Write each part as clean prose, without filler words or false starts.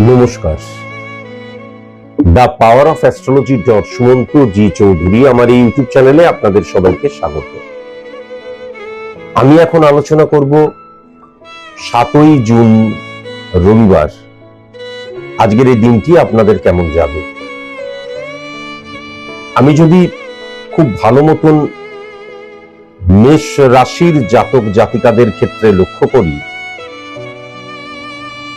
নমস্কার। The power of astrology Sumanta ji Chowdhury আমার এই ইউটিউব চ্যানেলে আপনাদের সবাইকে স্বাগত। আমি এখন আলোচনা করব 7ই জুন রবিবার, আজকের এই দিনটি আপনাদের কেমন যাবে। আমি যদি খুব ভালো মতন মেষ রাশির জাতক জাতিকাদের ক্ষেত্রে লক্ষ্য করি,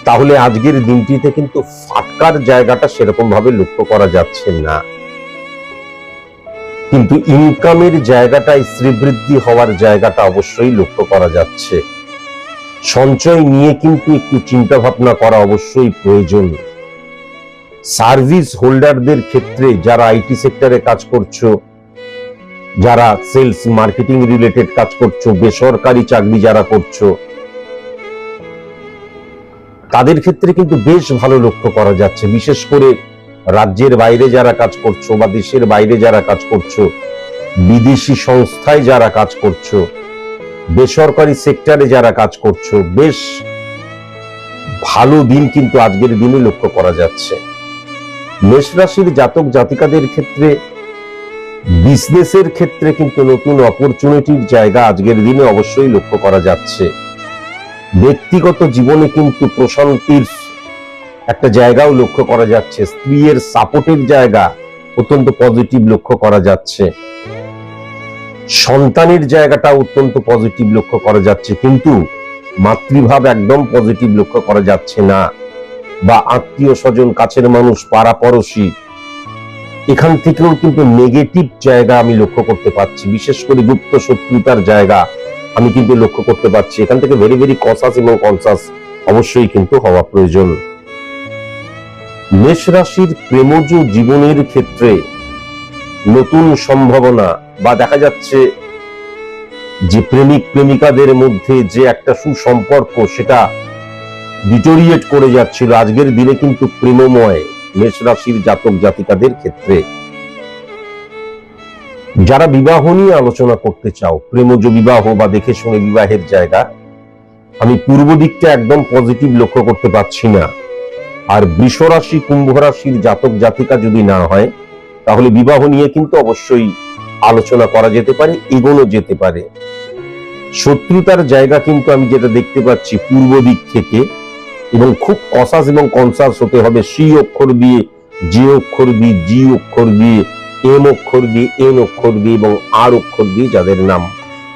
তাহলে আজকের দিনটিতে কিন্তু ফাটকার জায়গাটা সেরকম ভাবে লক্ষ্য করা যাচ্ছে না, কিন্তু ইনকামের জায়গাটায় শ্রীবৃদ্ধি হওয়ার জায়গাটা অবশ্যই লক্ষ্য করা যাচ্ছে। সঞ্চয় নিয়ে কিন্তু একটু চিন্তা ভাবনা করা অবশ্যই প্রয়োজন। সার্ভিস হোল্ডারদের ক্ষেত্রে যারা আইটি সেক্টরে কাজ করছো, যারা সেলস মার্কেটিং রিলেটেড কাজ করছো, বেসরকারি চাকরি যারা করছো, তাদের ক্ষেত্রে কিন্তু বেশ ভালো লক্ষ্য করা যাচ্ছে। বিশেষ করে রাজ্যের বাইরে যারা কাজ করছো বা দেশের বাইরে যারা কাজ করছো, বিদেশি সংস্থায় যারা কাজ করছো, বেসরকারি সেক্টরে যারা কাজ করছো, বেশ ভালো দিন কিন্তু আজকের দিনে লক্ষ্য করা যাচ্ছে। মেষ রাশির জাতক জাতিকাদের ক্ষেত্রে বিজনেসের ক্ষেত্রে কিন্তু নতুন অপরচুনিটির জায়গা আজকের দিনে অবশ্যই লক্ষ্য করা যাচ্ছে। ব্যক্তিগত জীবনে কিন্তু প্রশান্তির একটা জায়গাও লক্ষ্য করা যাচ্ছে। স্ত্রীর সাপোর্টের জায়গা অত্যন্ত পজিটিভ লক্ষ্য করা যাচ্ছে। সন্তানের জায়গাটা অত্যন্ত পজিটিভ লক্ষ্য করা যাচ্ছে, কিন্তু মাতৃভাব একদম পজিটিভ লক্ষ্য করা যাচ্ছে না। বা আত্মীয় স্বজন, কাছের মানুষ, পাড়াপড়শি, এখান থেকেও কিন্তু নেগেটিভ জায়গা আমি লক্ষ্য করতে পারছি। বিশেষ করে গুপ্ত শত্রুতার জায়গা আমি কিন্তু লক্ষ্য করতে পারছি। এখান থেকে ভেরি ভেরি কনসাস এবং কনসাস অবশ্যই কিন্তু হওয়া প্রয়োজন। মেষ রাশির প্রেমজ জীবনের ক্ষেত্রে নতুন সম্ভাবনা, বা দেখা যাচ্ছে যে প্রেমিক প্রেমিকাদের মধ্যে যে একটা সুসম্পর্ক সেটা ডিটোরিয়েট করে যাচ্ছিল, আজকের দিনে কিন্তু প্রেমময় মেষ রাশির জাতক জাতিকাদের ক্ষেত্রে। যারা বিবাহ নিয়ে আলোচনা করতে চাও, প্রেমজ বিবাহ বা দেখে শুনে বিবাহের জায়গা, আমি পূর্ব দিকটা একদম পজিটিভ লক্ষ্য করতে পারছি না। আর বৃষ রাশি কুম্ভ রাশির জাতক জাতিকা যদি না হয়, তাহলে বিবাহ নিয়ে কিন্তু অবশ্যই আলোচনা করা যেতে পারে, এগোনো যেতে পারে। শত্রুতার জায়গা কিন্তু আমি যেটা দেখতে পাচ্ছি পূর্ব দিক থেকে, এবং খুব কসাস এবং কনসাস হতে হবে। সি অক্ষর দিয়ে, যে অক্ষর দিয়ে, জি অক্ষর দিয়ে, এম অক্ষর দিয়ে, এন অক্ষর দিয়ে এবং আর অক্ষর দিয়ে যাদের নাম,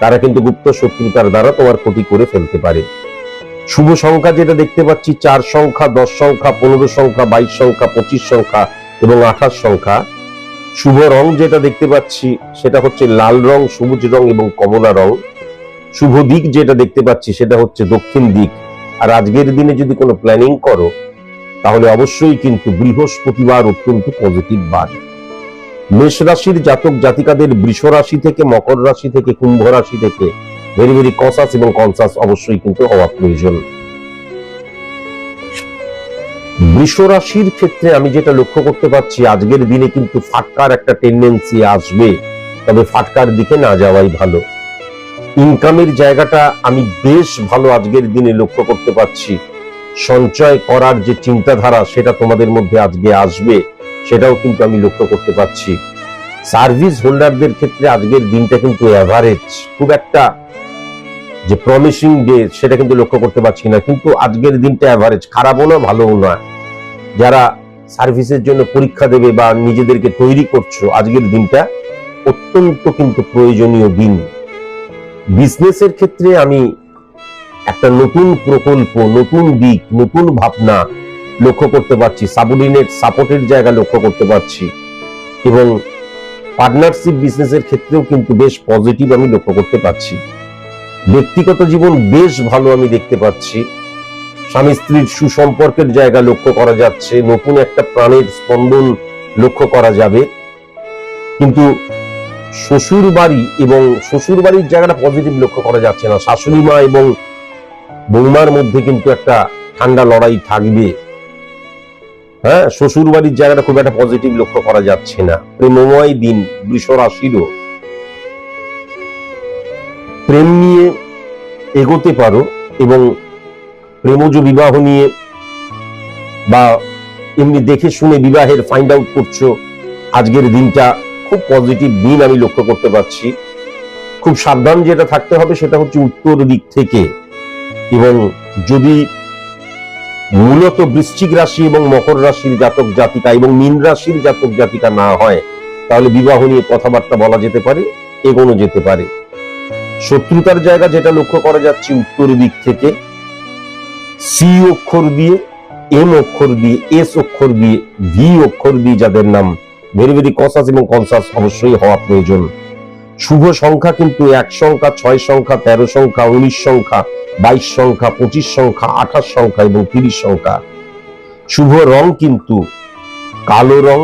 তারা কিন্তু গুপ্ত শত্রুতার দ্বারা তোমার ক্ষতি করে ফেলতে পারে। শুভ সংখ্যা যেটা দেখতে পাচ্ছি 4 সংখ্যা, 10 সংখ্যা, 15 সংখ্যা, 22 সংখ্যা, 25 সংখ্যা এবং 28 সংখ্যা। শুভ রং যেটা দেখতে পাচ্ছি সেটা হচ্ছে লাল রং, সবুজ রং এবং কমলা রং। শুভ দিক যেটা দেখতে পাচ্ছি সেটা হচ্ছে দক্ষিণ দিক। আর আজকের দিনে যদি কোনো প্ল্যানিং করো, তাহলে অবশ্যই কিন্তু বৃহস্পতিবার অত্যন্ত পজিটিভ বার। মেষ রাশির জাতক জাতিকাদের বৃষ রাশি থেকে, মকর রাশি থেকে, কুম্ভ রাশি থেকে ভেরি ভেরি কনসাস এবং কনসাস অবশ্যই কিন্তু হওয়া প্রয়োজন। বৃষ রাশির ক্ষেত্রে আমি যেটা লক্ষ্য করতে পারছি, আজকের দিনে কিন্তু ফাটকার একটা টেন্ডেন্সি আসবে, তবে ফাটকার দিকে না যাওয়াই ভালো। ইনকামের জায়গাটা আমি বেশ ভালো আজকের দিনে লক্ষ্য করতে পারছি। সঞ্চয় করার যে চিন্তাধারা সেটা তোমাদের মধ্যে আজকে আসবে, সেটাও কিন্তু আমি লক্ষ্য করতে পারছি। সার্ভিস হোল্ডারদের ক্ষেত্রে আজকের দিনটা কিন্তু এভারেজ, খুব একটা যে প্রমিসিং ডে সেটা কিন্তু লক্ষ্য করতে পারছি না, কিন্তু আজকের দিনটা এভারেজ, খারাপও না ভালোও না। যারা সার্ভিসের জন্য পরীক্ষা দেবে বা নিজেদেরকে তৈরি করছো, আজকের দিনটা অত্যন্ত কিন্তু প্রয়োজনীয় দিন। বিজনেসের ক্ষেত্রে আমি একটা নতুন প্রকল্প, নতুন দিক, নতুন ভাবনা লক্ষ্য করতে পারছি। সাবঅর্ডিনেট সাপোর্টের জায়গা লক্ষ্য করতে পারছি, এবং পার্টনারশিপ বিজনেসের ক্ষেত্রেও কিন্তু বেশ পজিটিভ আমি লক্ষ্য করতে পারছি। ব্যক্তিগত জীবন বেশ ভালো আমি দেখতে পাচ্ছি। স্বামী স্ত্রীর সুসম্পর্কের জায়গা লক্ষ্য করা যাচ্ছে। নতুন একটা প্রাণের স্পন্দন লক্ষ্য করা যাবে। কিন্তু শ্বশুর বাড়ি এবং শ্বশুর বাড়ির জায়গাটা পজিটিভ লক্ষ্য করা যাচ্ছে না। শাশুড়ি মা এবং বৌমার মধ্যে কিন্তু একটা ঠান্ডা লড়াই থাকবে। হ্যাঁ, শ্বশুর বাড়ির জায়গাটা খুব একটা পজিটিভ লক্ষ্য করা যাচ্ছে না। প্রেমময় দিন বৃষ রাশিরও। প্রেম নিয়ে এগোতে পারো এবং প্রেমজ বিবাহ নিয়ে বা এমনি দেখে শুনে বিবাহের ফাইন্ড আউট করছো, আজকের দিনটা খুব পজিটিভ দিন আমি লক্ষ্য করতে পারছি। খুব সাবধান যেটা থাকতে হবে সেটা হচ্ছে উত্তর দিক থেকে, এবং যদি মূলত বৃশ্চিক রাশি এবং মকর রাশির জাতক জাতিকা এবং মীন রাশির জাতক জাতিকা না হয়, তাহলে বিবাহ নিয়ে কথাবার্তা বলা যেতে পারে, এগোনো যেতে পারে। শত্রুতার জায়গা যেটা লক্ষ্য করা যাচ্ছে উত্তর দিক থেকে, সি অক্ষর দিয়ে, এম অক্ষর দিয়ে, এস অক্ষর দিয়ে, ভি অক্ষর দিয়ে যাদের নাম, ভেরি ভেরি কনসাস এবং কনসাস অবশ্যই হওয়া প্রয়োজন। শুভ সংখ্যা কিন্তু 1 সংখ্যা, 6 সংখ্যা, 13 সংখ্যা, 19 সংখ্যা, 22 সংখ্যা, 25 সংখ্যা, 28 সংখ্যা এবং 30 সংখ্যা। শুভ রং কিন্তু কালো রং,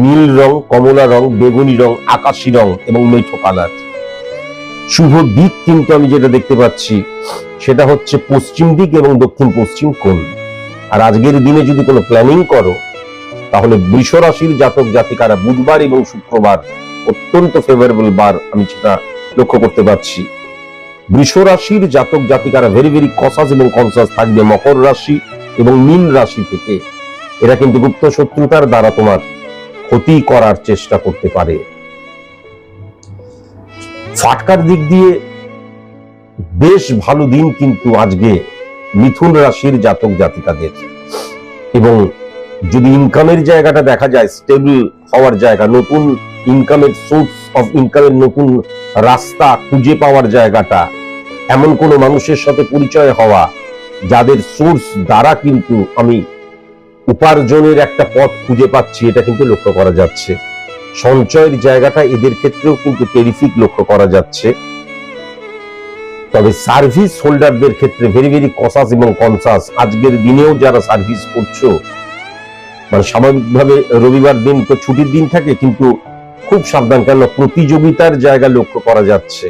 নীল রং, কমলা রং, বেগুনি রং, আকাশি রং এবং মেঠো কালার। শুভ দিক কিন্তু আমি যেটা দেখতে পাচ্ছি সেটা হচ্ছে পশ্চিম দিক এবং দক্ষিণ পশ্চিম কোণ। আর আজকের দিনে যদি কোনো প্ল্যানিং করো, তাহলে বৃষ রাশির জাতক জাতিকারা বুধবার এবং শুক্রবার অত্যন্ত ফেভারেবল বার আমি সেটা লক্ষ্য করতে পারছি। বৃষ রাশির জাতক জাতিকারা ভেরি ভেরি কনসাস এবং কনসাস থাকবে মকর রাশি এবং মীন রাশি থেকে। এরা কিন্তু গুপ্ত শত্রুতার দ্বারা তোমার ক্ষতি করার চেষ্টা করতে পারে। ফাটকার দিক দিয়ে বেশ ভালো দিন কিন্তু আজকে মিথুন রাশির জাতক জাতিকাদের, এবং যদি ইনকামের জায়গাটা দেখা যায় স্টেবল হওয়ার জায়গা, নতুন ইনকামের সোর্স অফ ইনকামের নতুন রাস্তা খুঁজে পাওয়ার জায়গাটা, এমন কোন মানুষের সাথে পরিচয় হওয়া যাদের সোর্স দ্বারা কিন্তু আমি উপার্জনের একটা পথ খুঁজে পাচ্ছি, এটা কিন্তু লক্ষ্য করা যাচ্ছে। সঞ্চয়ের জায়গাটা এদের ক্ষেত্রেও কিন্তু টেরিফিক লক্ষ্য করা যাচ্ছে। তবে সার্ভিস হোল্ডারদের ক্ষেত্রে ভেরি ভেরি কনসাস এবং কনসাস। আজকের দিনেও যারা সার্ভিস করছো, মানে স্বাভাবিকভাবে রবিবার দিন তো ছুটির দিন থাকে, কিন্তু খুব সাবধান, কেন প্রতিযোগিতার জায়গা লক্ষ্য করা যাচ্ছে।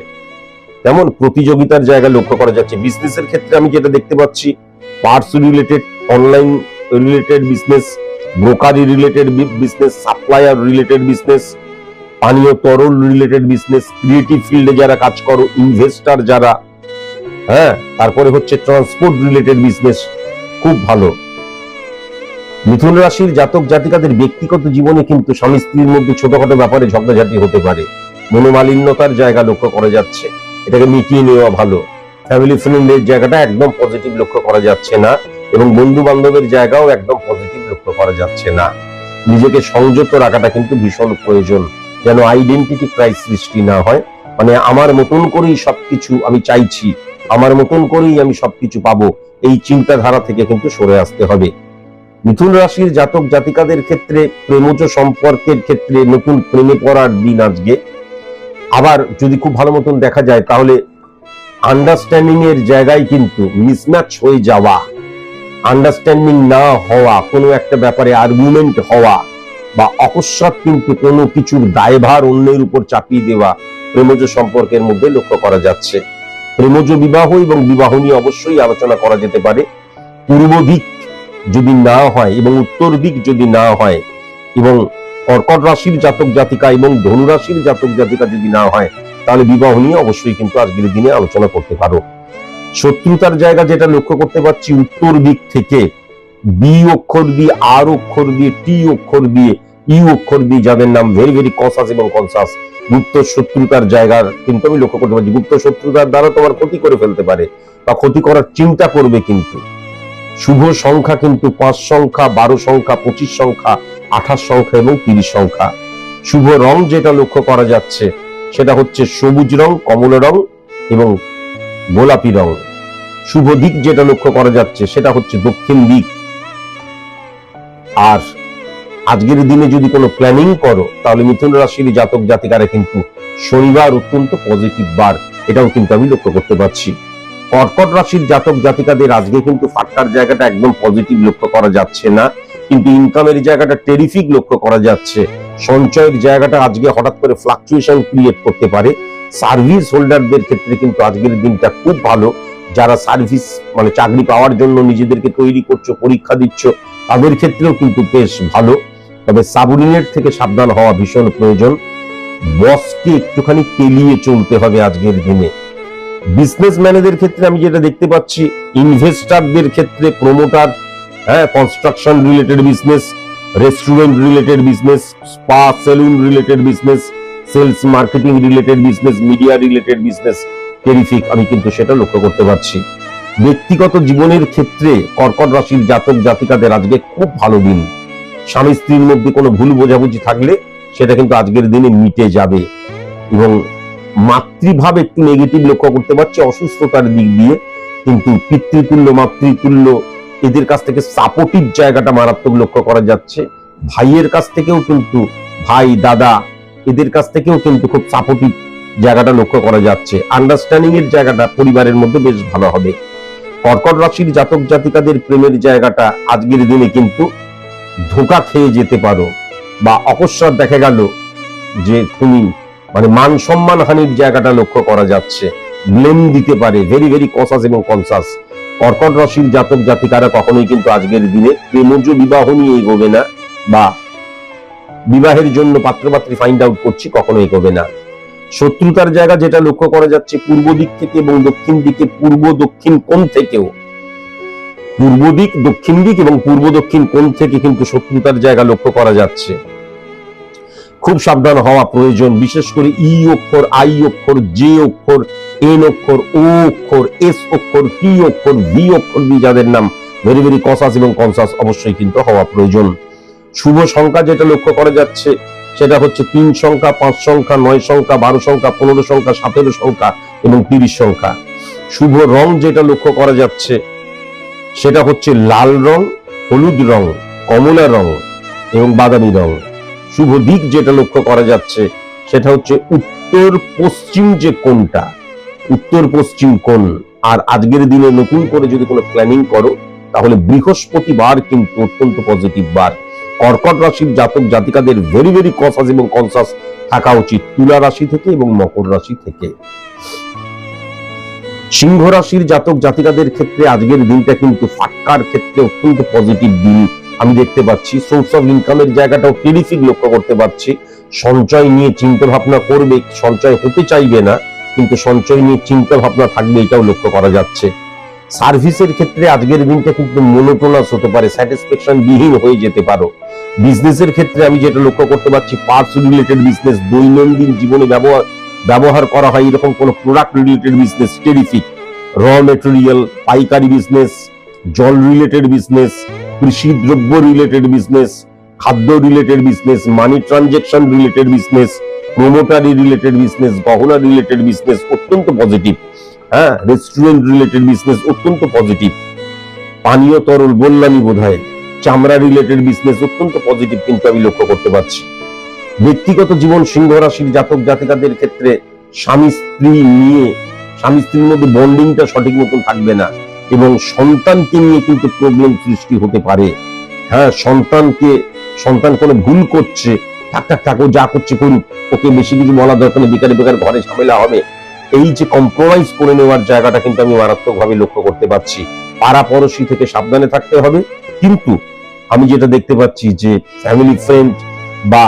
তেমন প্রতিযোগিতার জায়গা লক্ষ্য করা যাচ্ছে। বিজনেসের ক্ষেত্রে আমি যেটা দেখতে পাচ্ছি, parts related, online related business, brokerage related business, supplier related business, পানীয় তরল রিলেটেড বিজনেস, ক্রিয়েটিভ ফিল্ডে যারা কাজ করো, ইনভেস্টার যারা, হ্যাঁ, তারপরে হচ্ছে ট্রান্সপোর্ট রিলেটেড বিজনেস, খুব ভালো। মিথুন রাশির জাতক জাতিকাদের ব্যক্তিগত জীবনে কিন্তু স্বামী স্ত্রীর মধ্যে ছোটখাটো ব্যাপারে ঝগড়াঝাটি হতে পারে, মনোমালিন্যতার জায়গা লক্ষ্য করা যাচ্ছে, এটাকে মিটিয়ে নেওয়া ভালো। ফ্যামিলি ফ্রেন্ডের জায়গাটা একদম পজিটিভ লক্ষ্য করা যাচ্ছে না, এবং বন্ধু বান্ধবের জায়গাও একদম পজিটিভ লক্ষ্য করা যাচ্ছে না। নিজেকে সংযত রাখাটা কিন্তু ভীষণ প্রয়োজন, যেন আইডেন্টিটি ক্রাইসিস সৃষ্টি না হয়। মানে আমার মতন করেই সবকিছু আমি চাইছি, আমার মতন করেই আমি সবকিছু পাবো, এই চিন্তাধারা থেকে কিন্তু সরে আসতে হবে। মিথুন রাশির জাতক জাতিকাদের ক্ষেত্রে প্রেমজ সম্পর্কের ক্ষেত্রে নতুন প্রেমে পড়ার দিন আজকে। আবার যদি খুব ভালো মতন দেখা যায়, তাহলে আন্ডারস্ট্যান্ডিং এর জায়গায় কিন্তু মিসম্যাচ হয়ে যাওয়া, আন্ডারস্ট্যান্ডিং না হওয়া, কোনো একটা ব্যাপারে আর্গুমেন্ট হওয়া, বা অকস্মাৎ কিন্তু কোনো কিছুর দায়ভার অন্যের উপর চাপিয়ে দেওয়া প্রেমজ সম্পর্কের মধ্যে লক্ষ্য করা যাচ্ছে। প্রেমজ বিবাহ এবং বিবাহ নিয়ে অবশ্যই আলোচনা করা যেতে পারে। পূর্ব দিক যদি না হয় এবং উত্তর দিক যদি না হয়, এবং কর্কট রাশির জাতক জাতিকা এবং ধনু রাশির জাতক জাতিকা যদি না হয়, তাহলে বিবাহ নিয়ে অবশ্যই কিন্তু আজকের দিনে আলোচনা করতে পারো। শত্রুতার জায়গা যেটা লক্ষ্য করতে পারছি উত্তর দিক থেকে, বি অক্ষর দিয়ে, আর অক্ষর দিয়ে, টি অক্ষর দিয়ে, ইউ অক্ষর দিয়ে যাদের নাম ভেরি ভেরি কনসাস এবং কনসাস, গুপ্ত শত্রুতার জায়গার কিন্তু আমি লক্ষ্য করতে পারছি। গুপ্ত শত্রুতার দ্বারা তোমার ক্ষতি করে ফেলতে পারে বা ক্ষতি করার চিন্তা করবে। কিন্তু শুভ সংখ্যা কিন্তু 5 সংখ্যা, 12 সংখ্যা, 25 সংখ্যা, 28 সংখ্যা এবং 30 সংখ্যা। শুভ রং যেটা লক্ষ্য করা যাচ্ছে সেটা হচ্ছে সবুজ রং, কমলা রং এবং গোলাপি রং। শুভ দিক যেটা লক্ষ্য করা যাচ্ছে সেটা হচ্ছে দক্ষিণ দিক। আর আজকের দিনে যদি কোনো প্ল্যানিং করো, তাহলে মিথুন রাশির জাতক জাতিকারা কিন্তু শনিবার অত্যন্ত পজিটিভ বার, এটাও কিন্তু আমি লক্ষ্য করতে পারছি। কর্কট রাশির জাতক জাতিকাদের আজকে কিন্তু ফাটকার জায়গাটা একদম পজিটিভ লক্ষ্য করা যাচ্ছে না, কিন্তু ইনকামের জায়গাটা টেরিফিক লক্ষ্য করা যাচ্ছে। সঞ্চয়ের জায়গাটা আজকে হঠাৎ করে ফ্লাকচুয়েশন ক্রিয়েট করতে পারে। সার্ভিস হোল্ডারদের ক্ষেত্রে কিন্তু আজকের দিনটা খুব ভালো। যারা সার্ভিস মানে চাকরি পাওয়ার জন্য নিজেদেরকে তৈরি করছো, পরীক্ষা দিচ্ছ, তাদের ক্ষেত্রেও কিন্তু বেশ ভালো। তবে সাবঅর্ডিনেট থেকে সাবধান হওয়া ভীষণ প্রয়োজন। বসকে একটুখানি তেলিয়ে চলতে হবে আজকের দিনে। বিজনেসম্যানদের ক্ষেত্রে আমি যেটা দেখতে পাচ্ছি, ইনভেস্টারদের ক্ষেত্রে, প্রমোটার হ্যাঁ, construction related business, restaurant related business, spa salon related business, sales marketing related business, media related business terrific, আমি কিন্তু সেটা লক্ষ্য করতে পারছি। ব্যক্তিগত জীবনের ক্ষেত্রে কর্কট রাশির জাতক জাতিকাদের আজকে খুব ভালো দিন। স্বামী স্ত্রীর মধ্যে কোনো ভুল বোঝাবুঝি থাকলে সেটা কিন্তু আজকের দিনে মিটে যাবে। এবং মাতৃভাব একটু নেগেটিভ লক্ষ্য করতে পারছি অসুস্থতার দিক দিয়ে, কিন্তু পিতৃতুল্য মাতৃতুল্য এদের কাছ থেকে সাপোর্টিভ জায়গাটা মারাত্মক লক্ষ্য করা যাচ্ছে। ভাইয়ের কাছ থেকেও কিন্তু, ভাই দাদা এদের কাছ থেকেও কিন্তু খুব সাপোর্টিভ জায়গাটা লক্ষ্য করা যাচ্ছে। আন্ডারস্ট্যান্ডিং এর জায়গাটা পরিবারের মধ্যে বেশ ভালো হবে। কর্কট রাশির জাতক জাতিকাদের প্রেমের জায়গাটা আজকের দিনে কিন্তু ধোঁকা খেয়ে যেতে পারো, বা অকস্মাৎ দেখা গেল যে তুমি মান সম্মান হানির জায়গাটা লক্ষ্য করা যাচ্ছে। ব্লেম দিতে পারে, ভেরি ভেরি কসাস এবং কনসাস। কর্কট রাশির জাতক জাতিকারা কখনোই কিন্তু আজকের দিনে প্রেমজ বিবাহ নিয়ে এগোবে না, বা বিবাহের জন্য পাত্রপাত্রী ফাইন্ড আউট করছি কখনো এগোবে না। শত্রুতার জায়গা যেটা লক্ষ্য করা যাচ্ছে পূর্ব দিক থেকে এবং দক্ষিণ দিকে, পূর্ব দক্ষিণ কোণ থেকেও, পূর্ব দিক দক্ষিণ দিক এবং পূর্ব দক্ষিণ কোণ থেকে কিন্তু শত্রুতার জায়গা লক্ষ্য করা যাচ্ছে। খুব সাবধান হওয়া প্রয়োজন, বিশেষ করে ই অক্ষর, আই অক্ষর, জে অক্ষর, এন অক্ষর, ও অক্ষর, এস অক্ষর, টি অক্ষর, ভি অক্ষর দিয়ে যাদের নাম ভেরি ভেরি কসাস এবং কনসাস অবশ্যই কিন্তু হওয়া প্রয়োজন। শুভ সংখ্যা যেটা লক্ষ্য করা যাচ্ছে সেটা হচ্ছে 3 সংখ্যা, 5 সংখ্যা, 9 সংখ্যা, 12 সংখ্যা, 15 সংখ্যা, 17 সংখ্যা এবং 30 সংখ্যা। শুভ রং যেটা লক্ষ্য করা যাচ্ছে সেটা হচ্ছে লাল রং, হলুদ রং, কমলা রং এবং বাদামি রং। শুভ দিক যেটা লক্ষ্য করা যাচ্ছে সেটা হচ্ছে উত্তর পশ্চিম যে কোণটা, উত্তর পশ্চিম কোণ। আর আজকের দিনে নতুন করে যদি কোনো প্ল্যানিং করো তাহলে বৃহস্পতিবার কিন্তু অত্যন্ত পজিটিভ বার। কর্কট রাশির জাতক জাতিকাদের ভেরি ভেরি কসাস এবং কনসাস থাকা উচিত তুলা রাশি থেকে এবং মকর রাশি থেকে। সিংহ রাশির জাতক জাতিকাদের ক্ষেত্রে আজকের দিনটা কিন্তু ফাটকার ক্ষেত্রে অত্যন্ত পজিটিভ দিন আমি দেখতে পাচ্ছি। সোর্স অফ ইনকামের জায়গাটাও টেরিফিক লক্ষ্য করতে পারছি। সঞ্চয় নিয়ে চিন্তা ভাবনা করবে, সঞ্চয় হতে চাইবে না কিন্তু সঞ্চয় নিয়ে চিন্তা ভাবনা থাকবে, এটাও লক্ষ্য করা যাচ্ছে। সার্ভিসের ক্ষেত্রে আজকের দিনটা কিন্তু মনোটোনাস হতে পারে, স্যাটিসফ্যাকশন বিহীন হয়ে যেতে পারো। বিজনেসের ক্ষেত্রে আমি যেটা লক্ষ্য করতে পারছি পার্টস রিলেটেড বিজনেস, দৈনন্দিন জীবনে ব্যবহার করা হয় এরকম কোন product related business terrific. Raw material, পাইকারি বিজনেস, জল রিলেটেড বিজনেস, কৃষি দ্রব্য রিলেটেড বিজনেস, খাদ্য related business, money transaction related business, প্রোমোটারি রিলেটেড বিজনেস, গহনা রিলেটেড বিজনেস অত্যন্ত পজিটিভ। হ্যাঁ, রেস্টুরেন্ট রিলেটেড বিজনেস অত্যন্ত পজিটিভ। পানীয় তরল বললামই বোধহয়। চামড়া রিলেটেড বিজনেস অত্যন্ত পজিটিভ কিন্তু আমি লক্ষ্য করতে পারছি। ব্যক্তিগত জীবন সিংহ রাশির জাতক জাতিকাদের ক্ষেত্রে স্বামী স্ত্রীর মধ্যে বন্ডিংটা সঠিক মতন থাকবে না এবং সন্তানকে নিয়ে কিন্তু প্রবলেম সৃষ্টি হতে পারে। হ্যাঁ, সন্তান কোনো ভুল করছে, থাক ও যা করছে করুক, ওকে বেশি কিছু বলা দরকার নেই, বেকার ঘরে ঝামেলা হবে, এই যে কম্প্রোমাইজ করে নেওয়ার জায়গাটা কিন্তু আমি মারাত্মক ভাবে লক্ষ্য করতে পারছি। পাড়া পড়শি থেকে সাবধানে থাকতে হবে। কিন্তু আমি যেটা দেখতে পাচ্ছি যে ফ্যামিলি ফ্রেন্ড বা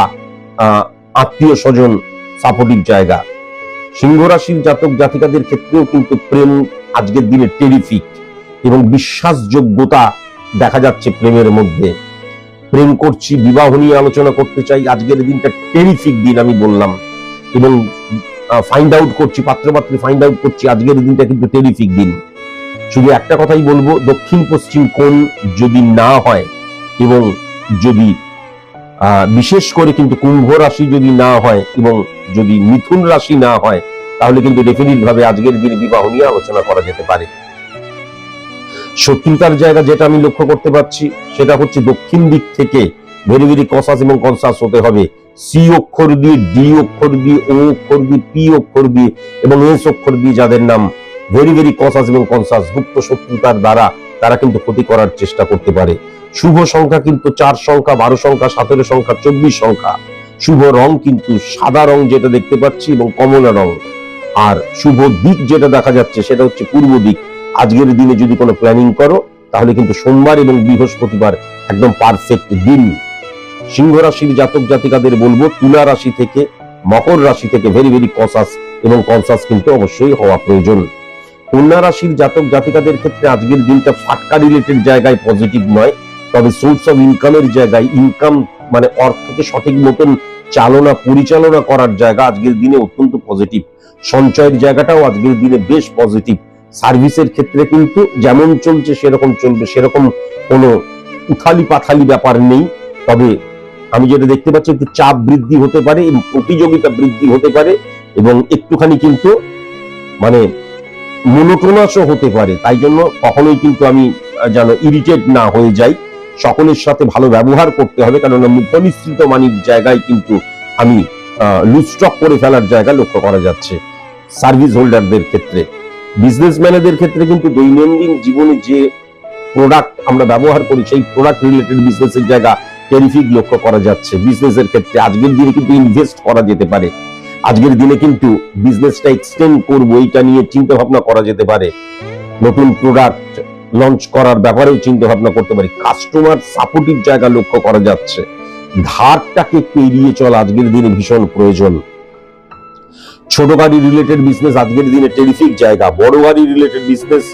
আত্মীয় স্বজন সাপোর্টিভ জায়গা। সিংহ রাশির জাতক জাতিকাদের ক্ষেত্রেও কিন্তু প্রেম আজকের দিনে টেরিফিক এবং বিশ্বাসযোগ্যতা দেখা যাচ্ছে প্রেমের মধ্যে। প্রেম করছি, বিবাহ নিয়ে আলোচনা করতে চাই, আজকের দিনটা টেরিফিক দিন আমি বললাম। এবং ফাইন্ড আউট করছি, পাত্রপাত্রী ফাইন্ড আউট করছি, আজকের দিনটা কিন্তু টেরিফিক দিন। শুধু একটা কথাই বলবো, দক্ষিণ পশ্চিম কোণ যদি না হয় এবং যদি বিশেষ করে কিন্তু কুম্ভ রাশি যদি না হয় এবং যদি মিথুন রাশি না হয় তাহলে কিন্তু ডেফিনিট ভাবে আজকের দিনে বিবাহ নিয়ে আলোচনা করা যেতে পারে। শত্রুতার জায়গা যেটা আমি লক্ষ্য করতে পারছি সেটা হচ্ছে দক্ষিণ দিক থেকে ভেরি ভেরি কসাস এবং কনসাস হতে হবে। সি অক্ষর দিয়ে, ডি অক্ষর দিয়ে, ও অক্ষর দিয়ে, পি অক্ষর দিয়ে এবং এস অক্ষর দিয়ে যাদের নাম ভেরি ভেরি কসাস এবং কনসাস, গুপ্ত শত্রুতার দ্বারা তারা কিন্তু ক্ষতি করার চেষ্টা করতে পারে। শুভ সংখ্যা কিন্তু 4 সংখ্যা, 12 সংখ্যা, 17 সংখ্যা, 24 সংখ্যা। শুভ রং কিন্তু সাদা রং যেটা দেখতে পাচ্ছি এবং কমলা রং। আর শুভ দিক যেটা দেখা যাচ্ছে সেটা হচ্ছে পূর্ব দিক। আজকের দিনে যদি কোনো প্ল্যানিং করো তাহলে কিন্তু সোমবার এবং বৃহস্পতিবার একদম পারফেক্ট দিন। সিংহ রাশির জাতক জাতিকাদের বলবো তুলা রাশি থেকে, মকর রাশি থেকে ভেরি ভেরি কসাস এবং কনসাস কিন্তু অবশ্যই হওয়া প্রয়োজন। কন্যা রাশির জাতক জাতিকাদের ক্ষেত্রে আজকের দিনটা ফাটকা রিলেটেড জায়গায় পজিটিভ নয়, তবে সোর্স অফ ইনকামের জায়গায় ইনকাম মানে অর্থকে সঠিক মতন পরিচালনা করার জায়গা আজকের দিনে অত্যন্ত পজিটিভ। সঞ্চয়ের জায়গাটাও আজকের দিনে বেশ পজিটিভ। সার্ভিসের ক্ষেত্রে কিন্তু যেমন চলছে সেরকম চলবে, সেরকম কোনো উথালি পাথালি ব্যাপার নেই। তবে আমি যেটা দেখতে পাচ্ছি একটু চাপ বৃদ্ধি হতে পারে এবং প্রতিযোগিতা বৃদ্ধি হতে পারে এবং একটুখানি কিন্তু মানে মনোটোনাসও হতে পারে। তাই জন্য কখনোই কিন্তু আমি যেন ইরিটেট না হয়ে যাই। সকলের সাথে ভালো ব্যবহার করতে হবে, কেননা মুখনিসৃত মানির জায়গায় কিন্তু আমি লুজ স্টক করে ফেলার জায়গা লক্ষ্য করা যাচ্ছে সার্ভিস হোল্ডারদের ক্ষেত্রে। বিজনেসম্যানদের ক্ষেত্রে কিন্তু দৈনন্দিন জীবনে যে প্রোডাক্ট আমরা ব্যবহার করি সেই প্রোডাক্ট রিলেটেড বিজনেসের জায়গা টেরিফিক লক্ষ্য করা যাচ্ছে। বিজনেসের ক্ষেত্রে আজকের দিনে কিন্তু ইনভেস্ট করা যেতে পারে, আজকের দিনে কিন্তু বিজনেসটা এক্সটেন্ড করবো এইটা নিয়ে চিন্তা ভাবনা করা যেতে পারে, নতুন প্রোডাক্ট লঞ্চ করার ব্যাপারেও চিন্তা ভাবনা করতে পারি। কাস্টমার সাপোর্টিভ জায়গা লক্ষ্য করা যাচ্ছে। ধারটাকে একটু এড়িয়ে চলা আজকের দিনে ভীষণ প্রয়োজন। ছোট গাড়ি রিলেটেড বিজনেস আজকের দিনে টেরিফিক জায়গা। বড় গাড়ি related business,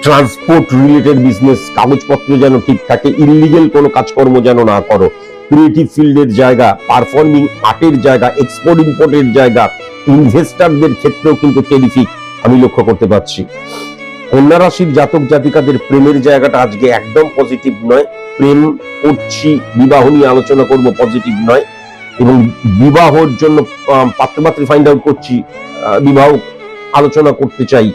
transport related business, কাগজপত্র যেন ঠিক থাকে, ইলিগেল কোনো কাজকর্ম যেন না করো। ক্রিয়েটিভ ফিল্ডের জায়গা, পারফর্মিং আর্টের জায়গা, এক্সপোর্ট ইম্পোর্টের জায়গা, ইনভেস্টারদের ক্ষেত্রেও কিন্তু টেরিফিক আমি লক্ষ্য করতে পারছি। কন্যা রাশির জাতক জাতিকাদের প্রেমের জায়গাটা আজকে একদম পজিটিভ নয়। প্রেম করছি, বিবাহ নিয়ে আলোচনা করব, পজিটিভ নয়। এবং বিবাহর জন্য পাত্রপাত্রী ফাইন্ড আউট করছি, বিবাহ আলোচনা করতে চাই,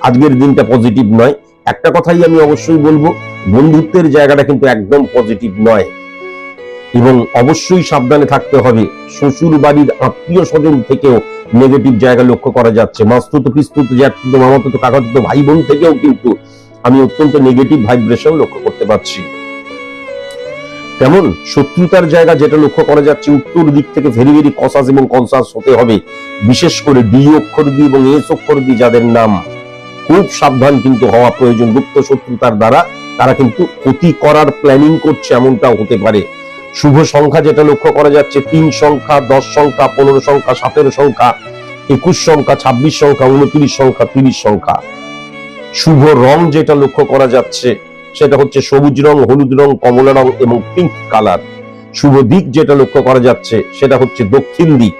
আজকের দিনটা পজিটিভ নয়। একটা কথাই আমি অবশ্যই বলবো, বন্ধুত্বের জায়গাটা কিন্তু একদম পজিটিভ নয় এবং অবশ্যই সাবধানে থাকতে হবে। শ্বশুর বাড়ির আত্মীয় স্বজন থেকেও নেগেটিভ জায়গা লক্ষ্য করা যাচ্ছে। মাস্তুত পিস্তুত জ্যাঠতুত মামাতুত কাকাতুত ভাই বোন থেকেও কিন্তু আমি অত্যন্ত নেগেটিভ ভাইব্রেশন লক্ষ্য করতে পারছি। কেমন শত্রুতার জায়গা যেটা লক্ষ্য করা যাচ্ছে, উত্তর দিক থেকে ভেরি ভেরি কসাস এবং কনসাস হতে হবে। বিশেষ করে ডি অক্ষর দিয়ে এবং এস অক্ষর দিয়ে যাদের নাম, খুব সাবধান কিন্তু হওয়া প্রয়োজন। গুপ্ত শত্রুতার দ্বারা তারা কিন্তু ক্ষতি করার প্ল্যানিং করছে, এমনটাও হতে পারে। শুভ সংখ্যা যেটা লক্ষ্য করা যাচ্ছে 3 সংখ্যা, 10 সংখ্যা, 15 সংখ্যা, 17 সংখ্যা, 21 সংখ্যা, 26 সংখ্যা, 29 সংখ্যা, 30 সংখ্যা। শুভ রং যেটা লক্ষ্য করা যাচ্ছে সেটা হচ্ছে সবুজ রং, হলুদ রং, কমলা রং এবং পিঙ্ক কালার। শুভ দিক যেটা লক্ষ্য করা যাচ্ছে সেটা হচ্ছে দক্ষিণ দিক।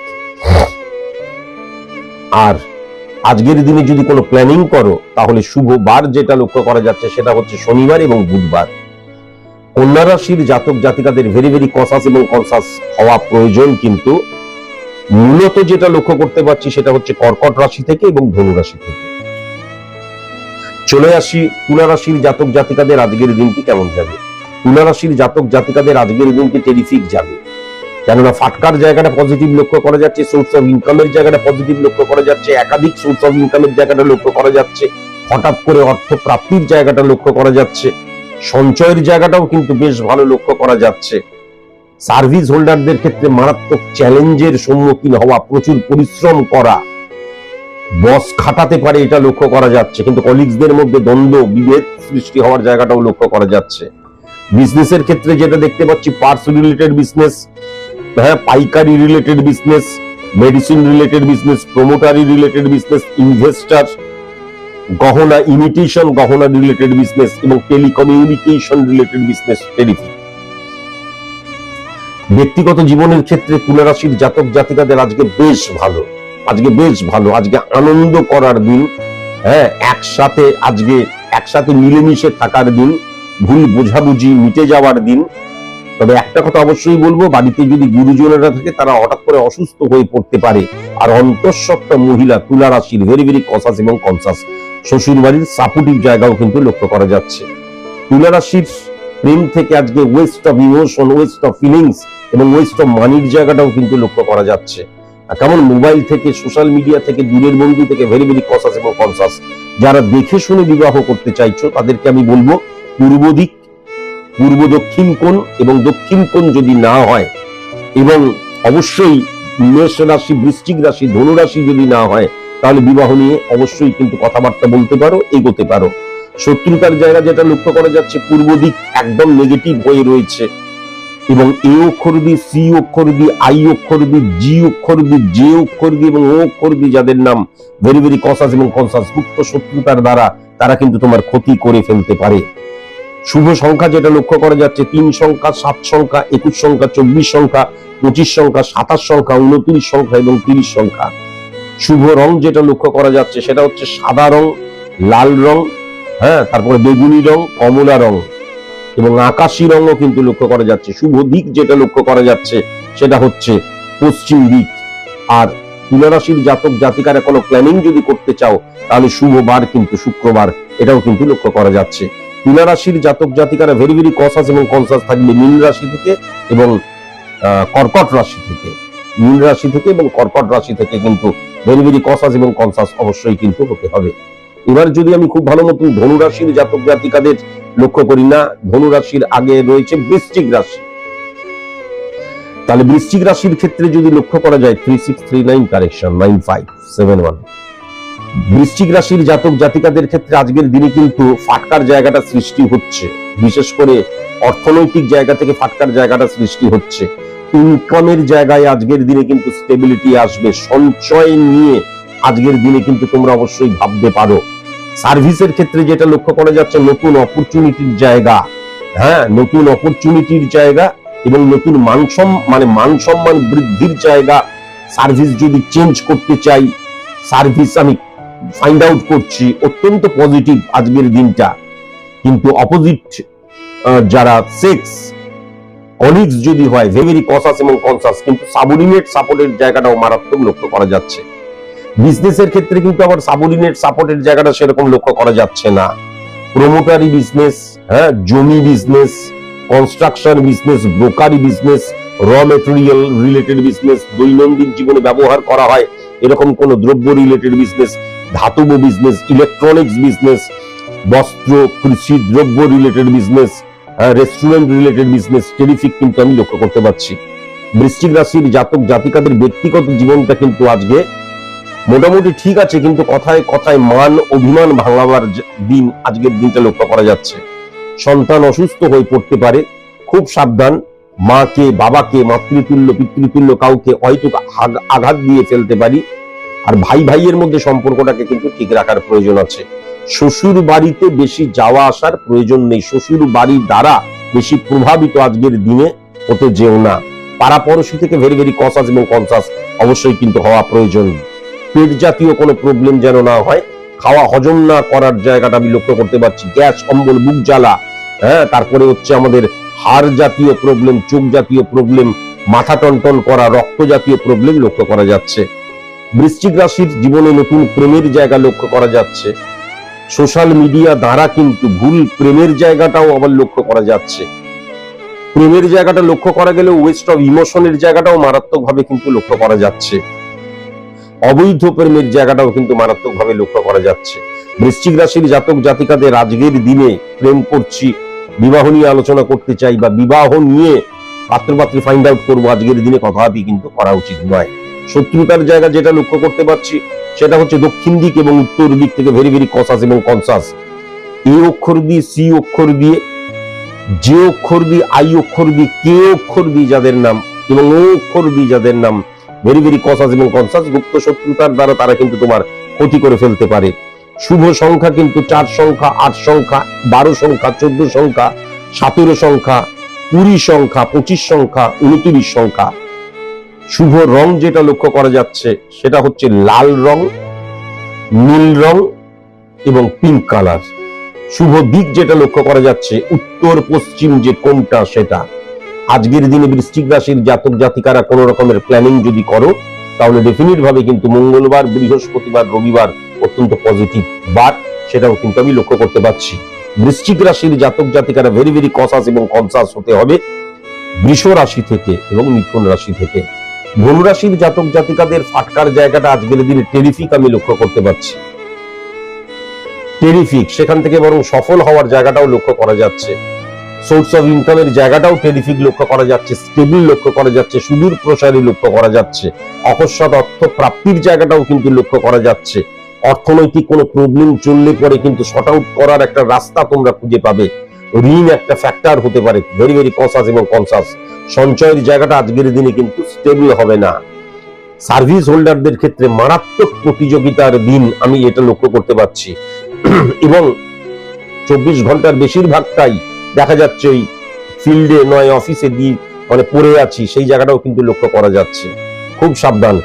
আর আজকের দিনে যদি কোনো প্ল্যানিং করো তাহলে শুভ বার যেটা লক্ষ্য করা যাচ্ছে সেটা হচ্ছে শনিবার এবং বুধবার। কন্যা রাশির জাতক জাতিকাদের ভেরি ভেরি কসাস এবং কনসাস হওয়া প্রয়োজন, কিন্তু মূলত যেটা লক্ষ্য করতে পারছি সেটা হচ্ছে কর্কট রাশি থেকে এবং ধনু রাশি থেকে। চলে আসি তুলা রাশির জাতক জাতিকাদের আজকের দিনটি কেমন যাবে। তুলা রাশির জাতক জাতিকাদের আজকের দিনটি টেরিফিক যাবে, কেননা ফাটকার জায়গাটা পজিটিভ লক্ষ্য করা যাচ্ছে, সোর্স অফ ইনকামের জায়গাটা পজিটিভ লক্ষ্য করা যাচ্ছে, একাধিক সোর্স অফ ইনকামের জায়গাটা লক্ষ্য করা যাচ্ছে, হঠাৎ করে অর্থ প্রাপ্তির জায়গাটা লক্ষ্য করা যাচ্ছে, সঞ্চয়ের জায়গাটাও কিন্তু বেশ ভালো লক্ষ্য করা যাচ্ছে। সার্ভিস হোল্ডারদের ক্ষেত্রে মারাত্মক চ্যালেঞ্জের সম্মুখীন হওয়া, প্রচুর পরিশ্রম করা, বস খাটাতে পারে এটা লক্ষ্য করা যাচ্ছে, কিন্তু কলিগসদের মধ্যে দ্বন্দ্ব বিভেদ সৃষ্টি হওয়ার জায়গাটাও লক্ষ্য করা যাচ্ছে। বিজনেসের ক্ষেত্রে যেটা দেখতে পাচ্ছি, পার্টস রিলেটেড বিজনেস, পাইকারি related business, medicine related business, প্রমোটারি রিলেটেড বিজনেস, ইনভেস্টার, গহনা ইমিটেশন গহনা রিলেটেড বিজনেস এবং টেলিকমিউনিকেশন রিলেটেড বিজনেস টেরিফিক। ব্যক্তিগত জীবনের ক্ষেত্রে তুলা রাশির জাতক জাতিকাদের আজকে বেশ ভালো, আজকে বেশ ভালো, আজকে আনন্দ করার দিন। একসাথে মিলেমিশে থাকার দিন, ভুল বোঝাবুঝি মিটে যাওয়ার দিন। তবে একটা কথা অবশ্যই বলবো, বাড়িতে যদি গুরুজনেরা থাকে তারা হঠাৎ করে অসুস্থ হয়ে পড়তে পারে। আর অন্তঃসত্ত্বা মহিলা তুলা রাশির ভেরি ভেরি কসাস এবং কনসাস, শ্বশুর বাড়ির সাপোর্টিভ জায়গাও কিন্তু লক্ষ্য করা যাচ্ছে। তুলা রাশির প্রেম থেকে আজকে West of emotion, West of feelings এবং ওয়েস্ট অফ মানির জায়গাটাও কিন্তু লক্ষ্য করা যাচ্ছে। কেমন মোবাইল থেকে, সোশ্যাল মিডিয়া থেকে, দূরের বন্ধু থেকে ভেরি ভেরি কসাস এবং কনসাস। যারা দেখে শুনে বিবাহ করতে চাইছো তাদেরকে আমি বলবো পূর্ব দিক, পূর্ব দক্ষিণ কোণ এবং দক্ষিণ কোণ যদি না হয়, এবং অবশ্যই মেষ রাশি, বৃশ্চিক রাশি, ধনু রাশি যদি না হয়, তাহলে বিবাহ নিয়ে অবশ্যই কিন্তু কথাবার্তা বলতে পারো, এগোতে পারো। শত্রুতার জায়গা যেটা লক্ষ্য করা যাচ্ছে, পূর্ব দিক একদম নেগেটিভ হয়ে রয়েছে এবং এ অক্ষর দিয়ে, সি অক্ষর দিয়ে, আই অক্ষর দিয়ে, জি অক্ষর দিয়ে, জে অক্ষর দিয়ে এবং ও অক্ষর দিয়ে যাদের নাম ভেরি ভেরি কসাস এবং কনসাস, গুপ্ত শত্রুতার দ্বারা তারা কিন্তু তোমার ক্ষতি করে ফেলতে পারে। শুভ সংখ্যা যেটা লক্ষ্য করা যাচ্ছে 3 সংখ্যা, 7 সংখ্যা, 21 সংখ্যা, 24 সংখ্যা, 25 সংখ্যা, 27 সংখ্যা, 29 সংখ্যা এবং 30 সংখ্যা। শুভ রং যেটা লক্ষ্য করা যাচ্ছে সেটা হচ্ছে সাদা রং, লাল রং, তারপরে বেগুনি রং, কমলা রং এবং আকাশী রঙও কিন্তু লক্ষ্য করা যাচ্ছে। শুভ দিক যেটা লক্ষ্য করা যাচ্ছে সেটা হচ্ছে পশ্চিম দিক। আর তুলা রাশির জাতক জাতিকারা কোনো প্ল্যানিং যদি করতে চাও তাহলে শুভ বার কিন্তু শুক্রবার, এটাও কিন্তু লক্ষ্য করা যাচ্ছে। তুলা রাশির জাতক জাতিকারা ভেরি ভেরি কসাস এবং কনসাস থাকবে মীন রাশি থেকে এবং কর্কট রাশি থেকে। মীন রাশি থেকে এবং কর্কট রাশি থেকে কিন্তু ভেরি ভেরি কসাস এবং কনসাস অবশ্যই কিন্তু হতে হবে। এবার যদি আমি খুব ভালো মতন ধনু রাশির জাতক জাতিকাদের লক্ষ্য করি, না ধনু রাশির আগে রয়েছে বৃশ্চিক রাশি, তাহলে বৃশ্চিক রাশির ক্ষেত্রে যদি লক্ষ্য করা যায় 3639 কারেকশন 9571, বৃশ্চিক রাশির জাতক জাতিকাদের ক্ষেত্রে আজকের দিনে কিন্তু ফাটকার জায়গাটা সৃষ্টি হচ্ছে, বিশেষ করে অর্থনৈতিক জায়গা থেকে ফাটকার জায়গাটা সৃষ্টি হচ্ছে। ইনকামের জায়গায় আজকের দিনে কিন্তু স্টেবিলিটি আসবে। সঞ্চয় নিয়ে আজকের দিনে কিন্তু তোমরা অবশ্যই ভাবতে পারো। সার্ভিসের ক্ষেত্রে যেটা লক্ষ্য করা যাচ্ছে নতুন অপরচুনিটির জায়গা, নতুন অপরচুনিটির জায়গা এবং নতুন মান সম্মান বৃদ্ধির জায়গা। সার্ভিস যদি চেঞ্জ করতে চাই, সার্ভিস আমি ফাইন্ড আউট করছি, অত্যন্ত পজিটিভ আজকের দিনটা। কিন্তু অপোজিট যারা সেক্স কলিগস যদি হয় ভেরি কসাস এবং কনসাস, কিন্তু সাবঅর্ডিনেট সাপোর্টের জায়গাটাও মারাত্মক লক্ষ্য করা যাচ্ছে। বিজনেসের ক্ষেত্রে কিন্তু আবার সাবঅর্ডিনেট সাপোর্টের জায়গাটা সেরকম লক্ষ্য করা যাচ্ছে না। প্রমোটারি বিজনেস, জমি business, construction business, brokerage business, র মেটেরিয়াল রিলেটেড বিজনেস, দৈনন্দিন জীবনে ব্যবহার করা হয় এরকম কোন দ্রব্য রিলেটেড বিজনেস, ধাতব বিজনেস, ইলেকট্রনিক্স বিজনেস, বস্ত্র কৃষি দ্রব্য related business, restaurant related business terrific কিন্তু আমি লক্ষ্য করতে পারছি। বৃশ্চিক রাশির জাতক জাতিকাদের ব্যক্তিগত জীবনটা কিন্তু আজকে মোটামুটি ঠিক আছে, কিন্তু কথায় কথায় মান অভিমান ভাঙাবার দিন আজকের দিনটা লক্ষ্য করা যাচ্ছে। সন্তান অসুস্থ হয়ে পড়তে পারে, খুব সাবধান। মাকে, বাবাকে, মাতৃতুল্য পিতৃতুল্য কাউকে হয়তো আঘাত দিয়ে ফেলতে পারি। আর ভাই ভাইয়ের মধ্যে সম্পর্কটাকে কিন্তু ঠিক রাখার প্রয়োজন আছে। শ্বশুর বাড়িতে বেশি যাওয়া আসার প্রয়োজন নেই, শ্বশুর বাড়ির দ্বারা বেশি প্রভাবিত আজকের দিনে হতে যেও না। পাড়াপড়শি থেকে ভেরি ভেরি কসাস এবং কনসাস অবশ্যই কিন্তু হওয়া প্রয়োজন। পেট জাতীয় কোনো প্রবলেম যেন না হয়, খাওয়া হজম না করার জায়গাটা আমি লক্ষ্য করতে পারছি। গ্যাস অম্বল, বুক জ্বালা, তারপরে হচ্ছে আমাদের হাড় জাতীয় প্রবলেম, চোখ জাতীয় প্রবলেম, মাথা টনটন করা, রক্ত জাতীয় প্রবলেম লক্ষ্য করা যাচ্ছে। বৃশ্চিক রাশির জীবনে নতুন প্রেমের জায়গা লক্ষ্য করা যাচ্ছে। সোশ্যাল মিডিয়া দ্বারা কিন্তু ভুল প্রেমের জায়গাটাও আবার লক্ষ্য করা যাচ্ছে। প্রেমের জায়গাটা লক্ষ্য করা গেলে ওয়েস্ট অফ ইমোশনের জায়গাটাও মারাত্মক ভাবে কিন্তু লক্ষ্য করা যাচ্ছে। অবৈধ প্রেমের জায়গাটাও কিন্তু মারাত্মক ভাবে লক্ষ্য করা যাচ্ছে। বৃশ্চিক রাশির জাতক জাতিকাদের আজকের দিনে প্রেম করছি, বিবাহ নিয়ে আলোচনা করতে চাই বা বিবাহ নিয়ে পাত্রপাত্রী ফাইন্ড আউট করবো, আজকের দিনে কথাভাবি কিন্তু করা উচিত নয়। শত্রুতার জায়গা যেটা লক্ষ্য করতে পারছি সেটা হচ্ছে দক্ষিণ দিক এবং উত্তর দিক থেকে ভেরি ভেরি কসাস এবং কনসাস। এ অক্ষর দিয়ে, সি অক্ষর দিয়ে, যে অক্ষর দিয়ে, আই অক্ষর দিয়ে, কে অক্ষর দিয়ে যাদের নাম এবং ও অক্ষর দিয়ে যাদের নাম ভেরি ভেরি কসাস এবং কনসাস। গুপ্ত শত্রুতার দ্বারা তারা কিন্তু তোমার ক্ষতি করে ফেলতে পারে। শুভ সংখ্যা কিন্তু 4 সংখ্যা, 8 সংখ্যা, 12 সংখ্যা, 14 সংখ্যা, 17 সংখ্যা, 20 সংখ্যা, 25 সংখ্যা, 29 সংখ্যা। শুভ রং যেটা লক্ষ্য করা যাচ্ছে সেটা হচ্ছে লাল রং, নীল রং এবং পিঙ্ক কালার। শুভ দিক যেটা লক্ষ্য করা যাচ্ছে উত্তর পশ্চিম যে কোনটা সেটা। আজকের দিনে বৃশ্চিক রাশির জাতক জাতিকারা কোন রকমের প্ল্যানিং যদি করো তাহলে ডেফিনিট ভাবে কিন্তু মঙ্গলবার, বৃহস্পতিবার, রবিবার অত্যন্ত পজিটিভ বার, সেটাও কিন্তু আমি লক্ষ্য করতে পারছি। বৃশ্চিক রাশির জাতক জাতিকারা ভেরি ভেরি কসাস এবং কনসাস হতে হবে বৃষ রাশি থেকে এবং মিথুন রাশি থেকে। ধনু রাশির জাতক জাতিকাদের ফাটকার জায়গাটা আজকের দিনে টেরিফিক আমি লক্ষ্য করতে পারছি। টেরিফিক, সেখান থেকে বরং সফল হওয়ার জায়গাটাও লক্ষ্য করা যাচ্ছে। সোর্স অফ ইনকামের জায়গাটাও টেরিফিক লক্ষ্য করা যাচ্ছে, স্টেবল লক্ষ্য করা যাচ্ছে, সুদূর প্রসারী লক্ষ্য করা যাচ্ছে। অকস্মাৎ অর্থ প্রাপ্তির জায়গাটাও কিন্তু লক্ষ্য করা যাচ্ছে। অর্থনৈতিক কোনো প্রবলেম চললে পরে কিন্তু শর্ট আউট করার একটা রাস্তা তোমরা খুঁজে পাবে। ঋণ একটা ফ্যাক্টর হতে পারে, ভেরি ভেরি কনসাস এবং কনসাস। সঞ্চয়ের জায়গাটা আজকের দিনে কিন্তু স্টেবল হবে না। সার্ভিস হোল্ডারদের ক্ষেত্রে মারাত্মক প্রতিযোগিতার দিন আমি এটা লক্ষ্য করতে পারছি এবং 24 ঘন্টার বেশিরভাগটাই দেখা যাচ্ছে ওই ফিল্ডে নয় অফিসে দিয়ে মানে পড়ে আছি, সেই জায়গাটাও কিন্তু লক্ষ্য করা যাচ্ছে। খুব সাবধান।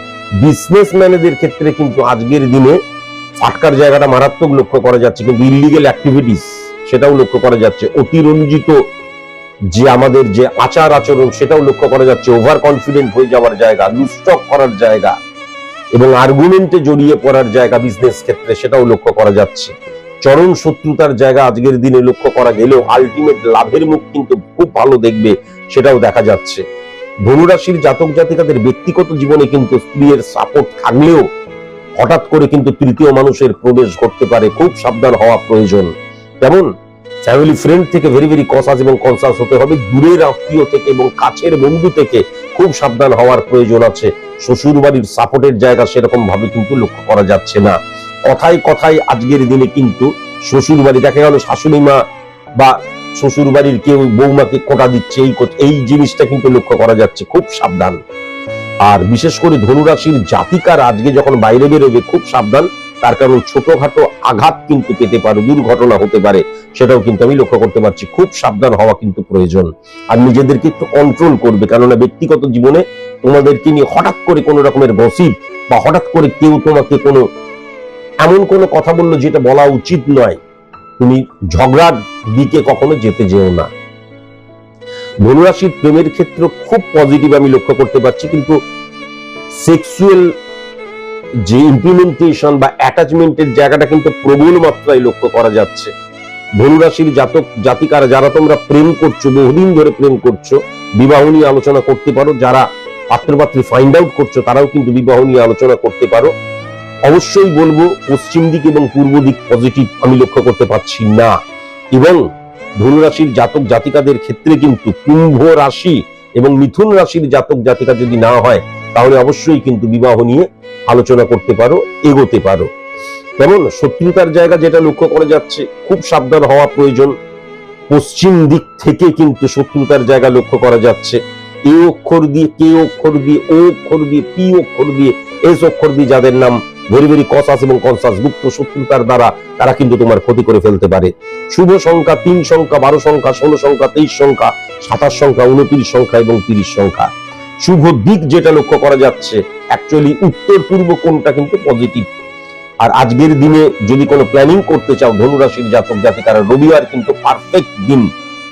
বিজনেসম্যানদের ক্ষেত্রে কিন্তু আজকের দিনে ফাটকার জায়গাটা মারাত্মক লক্ষ্য করা যাচ্ছে, কিন্তু ইলিগেল অ্যাক্টিভিটিস সেটাও লক্ষ্য করা যাচ্ছে। অতিরঞ্জিত যে আমাদের যে আচার আচরণ সেটাও লক্ষ্য করা যাচ্ছে। ওভার কনফিডেন্ট হয়ে যাওয়ার জায়গা, লুস্টক করার জায়গা এবং আর্গুমেন্টে জড়িয়ে পড়ার জায়গা বিজনেস ক্ষেত্রে সেটাও লক্ষ্য করা যাচ্ছে। চরম শত্রুতার জায়গা আজকের দিনে লক্ষ্য করা গেলেও আলটিমেট লাভের মুখ কিন্তু খুব ভালো দেখবে, সেটাও দেখা যাচ্ছে। ধনুরাশির জাতক জাতিকাদের ব্যক্তিগত জীবনে কিন্তু স্ত্রীর সাপোর্ট থাকলেও হঠাৎ করে কিন্তু তৃতীয় মানুষের প্রবেশ ঘটতে পারে, খুব সাবধান হওয়া প্রয়োজন। যেমন ফ্যামিলি ফ্রেন্ড থেকে ভেরি ভেরি কসাস এবং কনসাস হতে হবে। দূরের আত্মীয় থেকে এবং কাছের বন্ধু থেকে খুব সাবধান হওয়ার প্রয়োজন আছে। শ্বশুর বাড়ির সাপোর্টের জায়গা সেরকম ভাবে কিন্তু লক্ষ্য করা যাচ্ছে না। কথায় কথায় আজকের দিনে কিন্তু শ্বশুর বাড়ি, দেখা গেল শাশুড়ি মা বা শ্বশুর বাড়ির কেউ বৌমাকে কোটা দিচ্ছে, এই জিনিসটা কিন্তু লক্ষ্য করা যাচ্ছে, খুব সাবধান। আর বিশেষ করে ধনুরাশির জাতিকার আজকে যখন বাইরে বেরোবে খুব সাবধান, তার কারণ ছোটখাটো আঘাত কিন্তু পেতে পারে, দুর্ঘটনা হতে পারে, সেটাও কিন্তু আমি লক্ষ্য করতে পারছি। খুব সাবধান হওয়া কিন্তু প্রয়োজন। আর নিজেদেরকে একটু কন্ট্রোল করবে, কেননা ব্যক্তিগত জীবনে তোমাদেরকে নিয়ে হঠাৎ করে কোনো রকমের গসিপ বা হঠাৎ করে কেউ তোমাকে কোনো এমন কোনো কথা বললো যেটা বলা উচিত নয়, তুমি ঝগড়ার দিকে কখনো যেতে যেও না। ধনুরাশির প্রেমের ক্ষেত্র খুব পজিটিভ আমি লক্ষ্য করতে পারছি, কিন্তু সেক্সুয়াল যে ইমপ্লিমেন্টেশন বা অ্যাটাচমেন্টের জায়গাটা কিন্তু প্রবল মাত্রায় লক্ষ্য করা যাচ্ছে। ধনুরাশির জাতক জাতিকারা যারা তোমরা প্রেম করছো, বহুদিন ধরে প্রেম করছো, বিবাহ নিয়ে আলোচনা করতে পারো। যারা পাত্রপাত্রী ফাইন্ড আউট করছো তারাও কিন্তু বিবাহ নিয়ে আলোচনা করতে পারো। অবশ্যই বলবো পশ্চিম দিক এবং পূর্ব দিক পজিটিভ আমি লক্ষ্য করতে পারছি না। এবং ধনুরাশির জাতক জাতিকাদের ক্ষেত্রে কিন্তু কুম্ভ রাশি এবং মিথুন রাশির জাতক জাতিকা যদি না হয় তাহলে অবশ্যই কিন্তু বিবাহ নিয়ে আলোচনা করতে পারো, এগোতে পারো। যেমন শত্রুতার জায়গা যেটা লক্ষ্য করা যাচ্ছে, খুব সাবধান হওয়া প্রয়োজন। পশ্চিম দিক থেকে কিন্তু শত্রুতার জায়গা লক্ষ্য করা যাচ্ছে। এ অক্ষর দিয়ে, কে অক্ষর দিয়ে, ও অক্ষর দিয়ে, পি অক্ষর দিয়ে, এস অক্ষর দিয়ে যাদের নাম ভেরি ভেরি কসাস এবং কনসাস, গুপ্ত শত্রুতার দ্বারা তারা কিন্তু তোমার ক্ষতি করে ফেলতে পারে। শুভ সংখ্যা 3 সংখ্যা, 12 সংখ্যা, 16 সংখ্যা, 23 সংখ্যা, 27 সংখ্যা, 29 সংখ্যা এবং 30 সংখ্যা। শুভ দিক যেটা লক্ষ্য করা যাচ্ছে, অ্যাকচুয়ালি উত্তর পূর্ব কোণটা কিন্তু পজিটিভ। আর আজকের দিনে যদি কোনো প্ল্যানিং করতে চাও ধনুরাশির জাতক জাতিকারা, রবিবার কিন্তু পারফেক্ট দিন,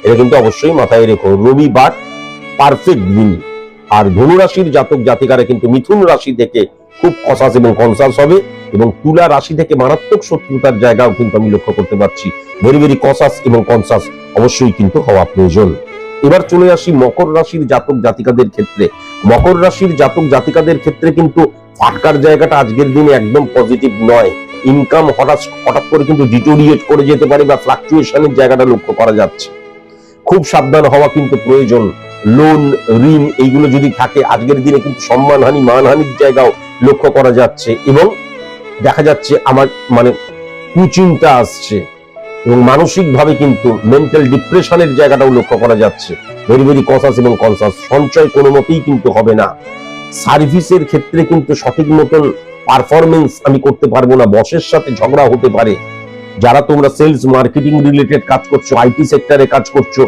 এটা কিন্তু অবশ্যই মাথায় রেখো, রবিবার পারফেক্ট দিন। আর ধনুরাশির জাতক জাতিকারা কিন্তু মিথুন রাশি থেকে খুব কসাস এবং কনসাস হবে, এবং তুলা রাশি থেকে মারাত্মক শত্রুতার জায়গাও কিন্তু আমি লক্ষ্য করতে পারছি। ভেরি ভেরি কসাস এবং কনসাস অবশ্যই কিন্তু হওয়া প্রয়োজন। এবার চলে আসি মকর রাশির জাতক জাতিকাদের ক্ষেত্রে। মকর রাশির জাতক জাতিকাদের ক্ষেত্রে কিন্তু ফাটকার জায়গাটা আজকের দিনে একদম পজিটিভ নয়। ইনকাম হঠাৎ করে কিন্তু ডিটোরিয়েট করে যেতে পারে বা ফ্লাকচুয়েশনের জায়গাটা লক্ষ্য করা যাচ্ছে। খুব সাবধান হওয়া কিন্তু প্রয়োজন। লোন, ঋণ এইগুলো যদি থাকে আজকের দিনে কিন্তু সম্মানহানি, মানহানির জায়গাও লক্ষ্য করা যাচ্ছে, এবং দেখা যাচ্ছে আমার কুচিন্তা আসছে এবং মানসিক ভাবে কিন্তু মেন্টাল ডিপ্রেশনের জায়গাটাও লক্ষ্য করা যাচ্ছে। ভেরি ভেরি কসাস এবং কনসাস। সঞ্চয় কোনো মতেই কিন্তু হবে না। সার্ভিসের ক্ষেত্রে কিন্তু সঠিক মতন পারফরমেন্স আমি করতে পারবো না, বসের সাথে ঝগড়া হতে পারে। যারা তোমরা সেলস মার্কেটিং রিলেটেড কাজ করছো, আইটি সেক্টরে কাজ করছো,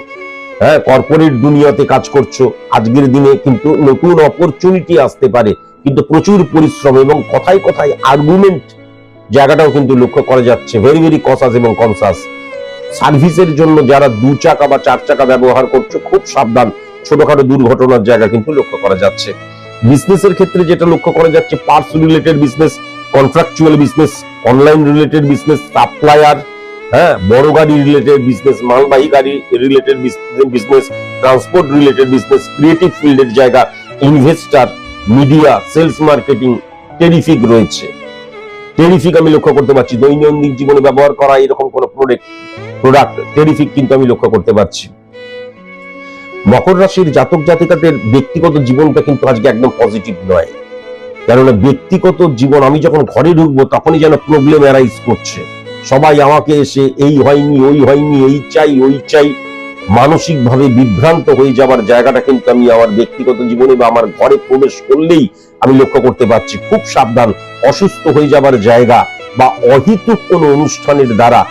হ্যাঁ, কর্পোরেট দুনিয়াতে কাজ করছো, আজকের দিনে কিন্তু নতুন অপরচুনিটি আসতে পারে, কিন্তু প্রচুর পরিশ্রম এবং কথায় কথায় আর্গুমেন্ট জায়গাটাও কিন্তু লক্ষ্য করা যাচ্ছে। ভেরি ভেরি কসাস এবং কনসাস। সার্ভিসের জন্য যারা 2 চাকা বা 4 চাকা ব্যবহার করছো, খুব সাবধান, ছোটখাটো দুর্ঘটনার জায়গা কিন্তু লক্ষ্য করা যাচ্ছে। বিজনেসের ক্ষেত্রে যেটা লক্ষ্য করা যাচ্ছে, parts related business, contractual business, online related business, supplier, হ্যাঁ, বড় গাড়ি রিলেটেড বিজনেস, মালবাহী গাড়ি related business, transport related business, creative ফিল্ডের জায়গা, investor, media, sales marketing terrific রয়েছে। টেরিফিক আমি লক্ষ্য করতে পারছি। দৈনন্দিন জীবনে ব্যবহার করা এরকম কোন প্রোডাক্ট টেরিফিক কিন্তু আমি লক্ষ্য করতে পারছি। মকর রাশির জাতক জাতিকাদের ব্যক্তিগত জীবনটা কিন্তু আজকে একদম পজিটিভ নয়, কেননা ব্যক্তিগত জীবন আমি যখন ঘরে ঢুকবো তখনই যেন প্রবলেম অ্যারাইজ করছে। সবাই আমাকে এসে এই হয়নি, ওই হয়নি, এই চাই, ওই চাই, মানসিক ভাবে বিভ্রান্ত হয়ে যাবার জায়গাটা কিন্তু আমি আমার ব্যক্তিগত জীবনে বা আমার ঘরে প্রবেশ করলেই আমি লক্ষ্য করতে পারছি। খুব সাবধান। অসুস্থ হয়ে যাবার জায়গা বা অহেতুক কোনো অনুষ্ঠানের দ্বারা,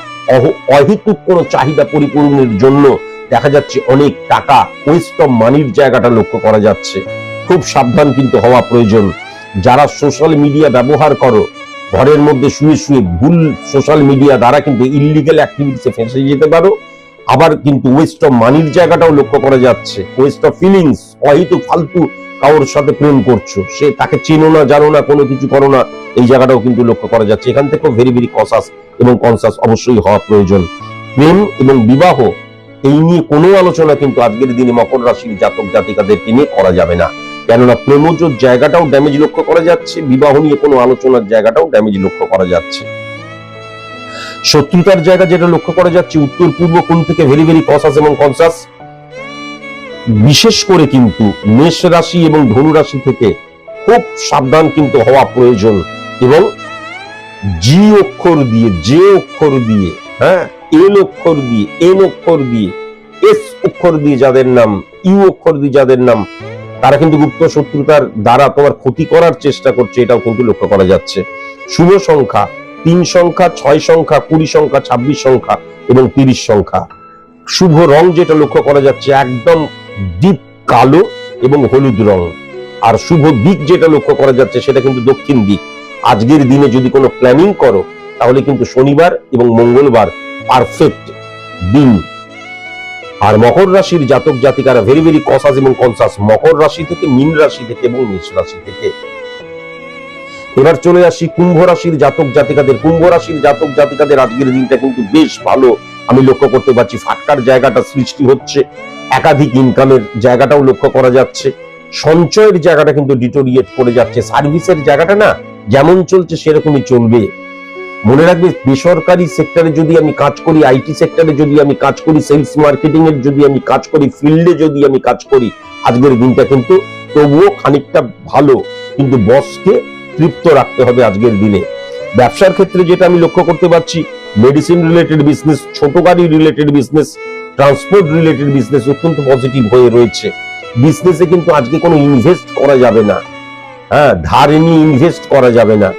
অহেতুক কোনো চাহিদা পরিপূরণের জন্য দেখা যাচ্ছে অনেক টাকা ওয়েস্ট অফ মানির জায়গাটা লক্ষ্য করা যাচ্ছে। খুব সাবধান কিন্তু হওয়া প্রয়োজন। যারা সোশ্যাল মিডিয়া ব্যবহার করো, ঘরের মধ্যে শুয়ে শুয়ে ভুল সোশ্যাল মিডিয়া দ্বারা কিন্তু ইললিগাল অ্যাক্টিভিটিসে ফেঁসে যেতে পারো। আবার কিন্তু ওয়েস্ট অফ মানির জায়গাটাও লক্ষ্য করা যাচ্ছে, ওয়েস্ট অফ ফিলিংস, হয়তো ফালতু কারোর সাথে প্রেম করছো, সে তাকে চেনো না, জানো না, কোনো কিছু করো না, এই জায়গাটাও কিন্তু লক্ষ্য করা যাচ্ছে। এখান থেকেও ভেরি ভেরি কসাস এবং কনসাস অবশ্যই হওয়া প্রয়োজন। প্রেম এবং বিবাহ এই নিয়ে কোনো আলোচনা কিন্তু আজকের দিনে মকর রাশির জাতক জাতিকাদেরকে নিয়ে করা যাবে না, কেননা প্রেমজ জায়গাটাও ড্যামেজ লক্ষ্য করা যাচ্ছে, বিবাহ নিয়ে কোনো আলোচনার জায়গাটাও ড্যামেজ লক্ষ্য করা যাচ্ছে। শত্রুতার জায়গা যেটা লক্ষ্য করা যাচ্ছে উত্তর পূর্ব কোণ থেকে ভেরি ভেরি কসাস এবং কনসাস। বিশেষ করে কিন্তু মেষ রাশি এবং ধনু রাশি থেকে খুব সাবধান কিন্তু হওয়া প্রয়োজন। এবং জি অক্ষর দিয়ে, জে অক্ষর দিয়ে, এল অক্ষর দিয়ে, এন অক্ষর দিয়ে, এস অক্ষর দিয়ে যাদের নাম, ইউ অক্ষর দিয়ে যাদের নাম, তারা কিন্তু গুপ্ত শত্রুতার দ্বারা তোমার ক্ষতি করার চেষ্টা করছে, এটাও কিন্তু লক্ষ্য করা যাচ্ছে। শুভ সংখ্যা 3 সংখ্যা, 6 সংখ্যা, 20 সংখ্যা, 26 সংখ্যা এবং 30 সংখ্যা। শুভ রং যেটা লক্ষ্য করা যাচ্ছে একদম ডিপ কালো এবং হলুদ রং। আর শুভ দিক যেটা লক্ষ্য করা যাচ্ছে সেটা কিন্তু দক্ষিণ দিক। আজকের দিনে যদি কোনো প্ল্যানিং করো তাহলে কিন্তু শনিবার এবং মঙ্গলবার পারফেক্ট দিন। আর মকর রাশির জাতক জাতিকারা ভেরি ভেরি কসাস এবং কনসাস মকর রাশি থেকে, মীন রাশি থেকে এবং মেষ রাশি থেকে। এবার চলে আসি কুম্ভ রাশির জাতক জাতিকাদের। কুম্ভ রাশির জাতক জাতিকাদের আজকের দিনটা কিন্তু বেশ ভালো আমি লক্ষ্য করতে পারছি। ফাটকার জায়গাটা সৃষ্টি হচ্ছে, একাধিক ইনকামের জায়গাটাও লক্ষ্য করা যাচ্ছে, সঞ্চয়ের জায়গাটা কিন্তু ডিটোরিয়েট করে যাচ্ছে। সার্ভিসের জায়গাটা না যেমন চলছে সেরকমই চলবে। মনে রাখবে, বেসরকারি সেক্টরে যদি আমি কাজ করি, আইটি সেক্টরে যদি আমি কাজ করি, সেলস মার্কেটিং এর যদি আমি কাজ করি, ফিল্ডে যদি আমি কাজ করি, আজকের দিনটা কিন্তু তবুও খানিকটা ভালো, কিন্তু বসকে তৃপ্ত রাখতে হবে আজকের দিনে। ব্যবসার ক্ষেত্রে যেটা আমি লক্ষ্য করতে পারছি, মেডিসিন রিলেটেড বিজনেস, ছোট গাড়ি related business, transport related business অত্যন্ত পজিটিভ হয়ে রয়েছে। বিজনেসে কিন্তু আজকে কোনো ইনভেস্ট করা যাবে না, ধার নিয়ে ইনভেস্ট করা যাবে না।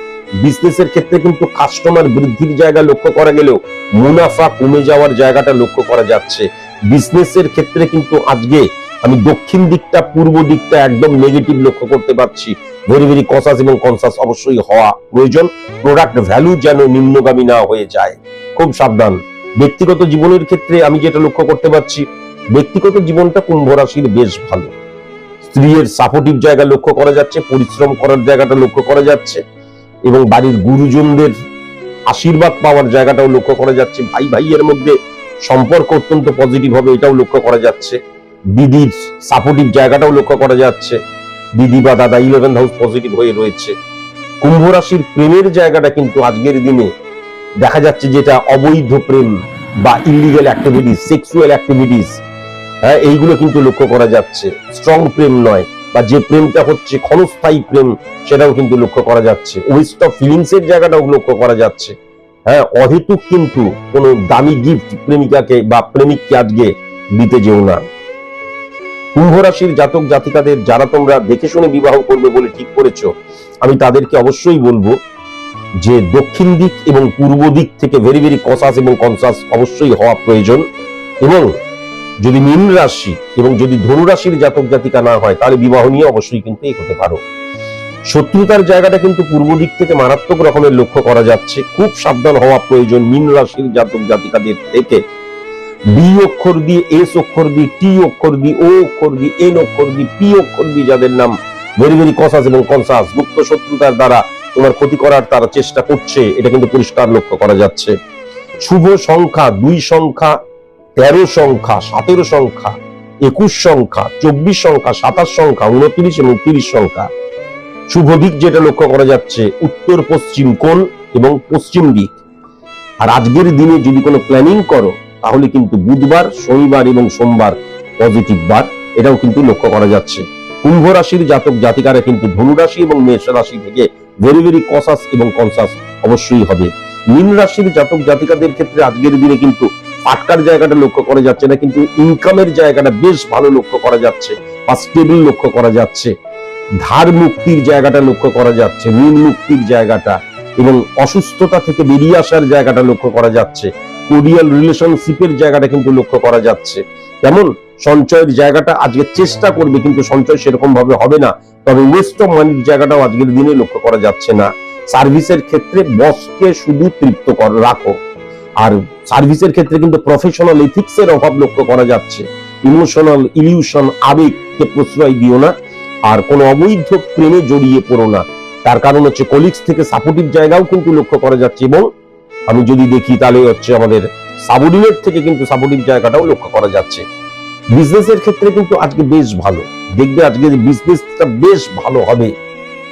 বিজনেসের ক্ষেত্রে কিন্তু কাস্টমার বৃদ্ধির জায়গা লক্ষ্য করা গেলেও মুনাফা কমে যাওয়ার জায়গাটা লক্ষ্য করা যাচ্ছে। বিজনেসের ক্ষেত্রে কিন্তু আজকে আমি দক্ষিণ দিকটা, পূর্ব দিকটা একদম নেগেটিভ লক্ষ্য করতে পারছি। ভেরি ভেরি কসাস এবং কনসাস অবশ্যই হওয়া প্রয়োজন। প্রোডাক্ট ভ্যালু যেন নিম্নগামী না হয়ে যায়, খুব সাবধান। ব্যক্তিগত জীবনের ক্ষেত্রে আমি যেটা লক্ষ্য করতে পারছি, ব্যক্তিগত জীবনটা কুম্ভ রাশির বেশ ভালো। স্ত্রীর সাপোর্টিভ জায়গা লক্ষ্য করা যাচ্ছে, পরিশ্রম করার জায়গাটা লক্ষ্য করা যাচ্ছে এবং বাড়ির গুরুজনদের আশীর্বাদ পাওয়ার জায়গাটাও লক্ষ্য করা যাচ্ছে। ভাই ভাইয়ের মধ্যে সম্পর্ক অত্যন্ত পজিটিভ হবে, এটাও লক্ষ্য করা যাচ্ছে। দিদির সাপোর্টিভ জায়গাটাও লক্ষ্য করা যাচ্ছে। দিদি বা দাদা 11th হাউস পজিটিভ হয়ে রয়েছে। কুম্ভ রাশির প্রেমের জায়গাটা কিন্তু আজকের দিনে দেখা যাচ্ছে যেটা অবৈধ প্রেম বা ইলিগাল অ্যাক্টিভিটিস, সেক্সুয়াল অ্যাক্টিভিটিস, এইগুলো কিন্তু লক্ষ্য করা যাচ্ছে। স্ট্রং প্রেম নয়, বা যে প্রেমটা হচ্ছে ক্ষণস্থায়ী প্রেম, সেটাও কিন্তু লক্ষ্য করা যাচ্ছে। ওয়েস্ট অফ ফিলিংস এর জায়গাটাও লক্ষ্য করা যাচ্ছে। অহেতুক কিন্তু কোনো দামি গিফট প্রেমিকাকে বা প্রেমিককে আজকে দিতে যেও না। কুম্ভ রাশির জাতক জাতিকাদের যারা তোমরা দেখে শুনে বিবাহ করবে বলে ঠিক করেছো, আমি তাদেরকে অবশ্যই বলবো যে দক্ষিণ দিক এবং পূর্ব দিক থেকে ভেরি ভেরি কসাস এবং কনসাস অবশ্যই হওয়া প্রয়োজন। এবং যদি মীন রাশি এবং যদি ধনু রাশির জাতক জাতিকা না হয় তাহলে বিবাহ নিয়ে অবশ্যই কিন্তু এগোতে পারো। শত্রুতার জায়গাটা কিন্তু পূর্ব দিক থেকে মারাত্মক রকমের লক্ষ্য করা যাচ্ছে, খুব সাবধান হওয়া প্রয়োজন মীন রাশির জাতক জাতিকাদের থেকে। বি অক্ষর দিয়ে, এস অক্ষর দিয়ে, টি অক্ষর দিয়ে, ও অক্ষর দিয়ে, এন অক্ষর দিয়ে, পি অক্ষর দিয়ে যাদের নাম, ভেরি ভেরি কসাস এবং কনসাস। গুপ্ত শত্রুতার দ্বারা তোমার ক্ষতি করার তারা চেষ্টা করছে, এটা কিন্তু পরিষ্কার লক্ষ্য করা যাচ্ছে। শুভ সংখ্যা 2 সংখ্যা, 13 সংখ্যা, 17 সংখ্যা, 21 সংখ্যা, 24 সংখ্যা, 27 সংখ্যা, 29 এবং 30 সংখ্যা। শুভ দিক যেটা লক্ষ্য করা যাচ্ছে উত্তর পশ্চিম কোণ এবং পশ্চিম দিক। আর আজকের দিনে যদি কোনো প্ল্যানিং করো তাহলে কিন্তু বুধবার, শনিবার এবং সোমবার পজিটিভ বার, এটাও কিন্তু লক্ষ্য করা যাচ্ছে। কুম্ভ রাশির জাতক জাতিকারা কিন্তু ধনু রাশি এবং মেষ রাশি থেকে ভেরি ভেরি কসাস এবং কনসাস অবশ্যই হবে। মীন রাশির জাতক জাতিকাদের ক্ষেত্রে আজকের দিনে কিন্তু ফাটকার জায়গাটা লক্ষ্য করা যাচ্ছে না, কিন্তু ইনকামের জায়গাটা বেশ ভালো লক্ষ্য করা যাচ্ছে বা স্টেবল লক্ষ্য করা যাচ্ছে। ধার মুক্তির জায়গাটা লক্ষ্য করা যাচ্ছে, ঋণ মুক্তির জায়গাটা এবং অসুস্থতা থেকে বেরিয়ে আসার জায়গাটা লক্ষ্য করা যাচ্ছে। কোরিয়াল রিলেশনশিপের জায়গাটা কিন্তু লক্ষ্য করা যাচ্ছে। তেমন সঞ্চয়ের জায়গাটা আজকে চেষ্টা করবে, কিন্তু সঞ্চয় সেরকম ভাবে হবে না। তবে ওয়েস্ট অফ মানির জায়গাটাও আজকের দিনে লক্ষ্য করা যাচ্ছে না। সার্ভিসের ক্ষেত্রে বসকে শুধু তৃপ্ত রাখো। আর সার্ভিসের ক্ষেত্রে কিন্তু প্রফেশনাল এথিক্স এর অভাব লক্ষ্য করা যাচ্ছে। ইমোশনাল ইলিউশন, আবেগকে প্রশ্রয় দিও না, আর কোনো অবৈধ প্রেমে জড়িয়ে পড়ো না। তার কারণ হচ্ছে কলিগস থেকে সাপোর্টিভ জায়গাও কিন্তু লক্ষ্য করা যাচ্ছে, এবং আমি যদি দেখি তাহলে হচ্ছে আমাদের সাবঅর্ডিনেট থেকে কিন্তু সাপোর্টিভ জায়গাটাও লক্ষ্য করা যাচ্ছে। বিজনেসের ক্ষেত্রে কিন্তু আজকে বেশ ভালো, দেখবে আজকে বিজনেসটা বেশ ভালো হবে,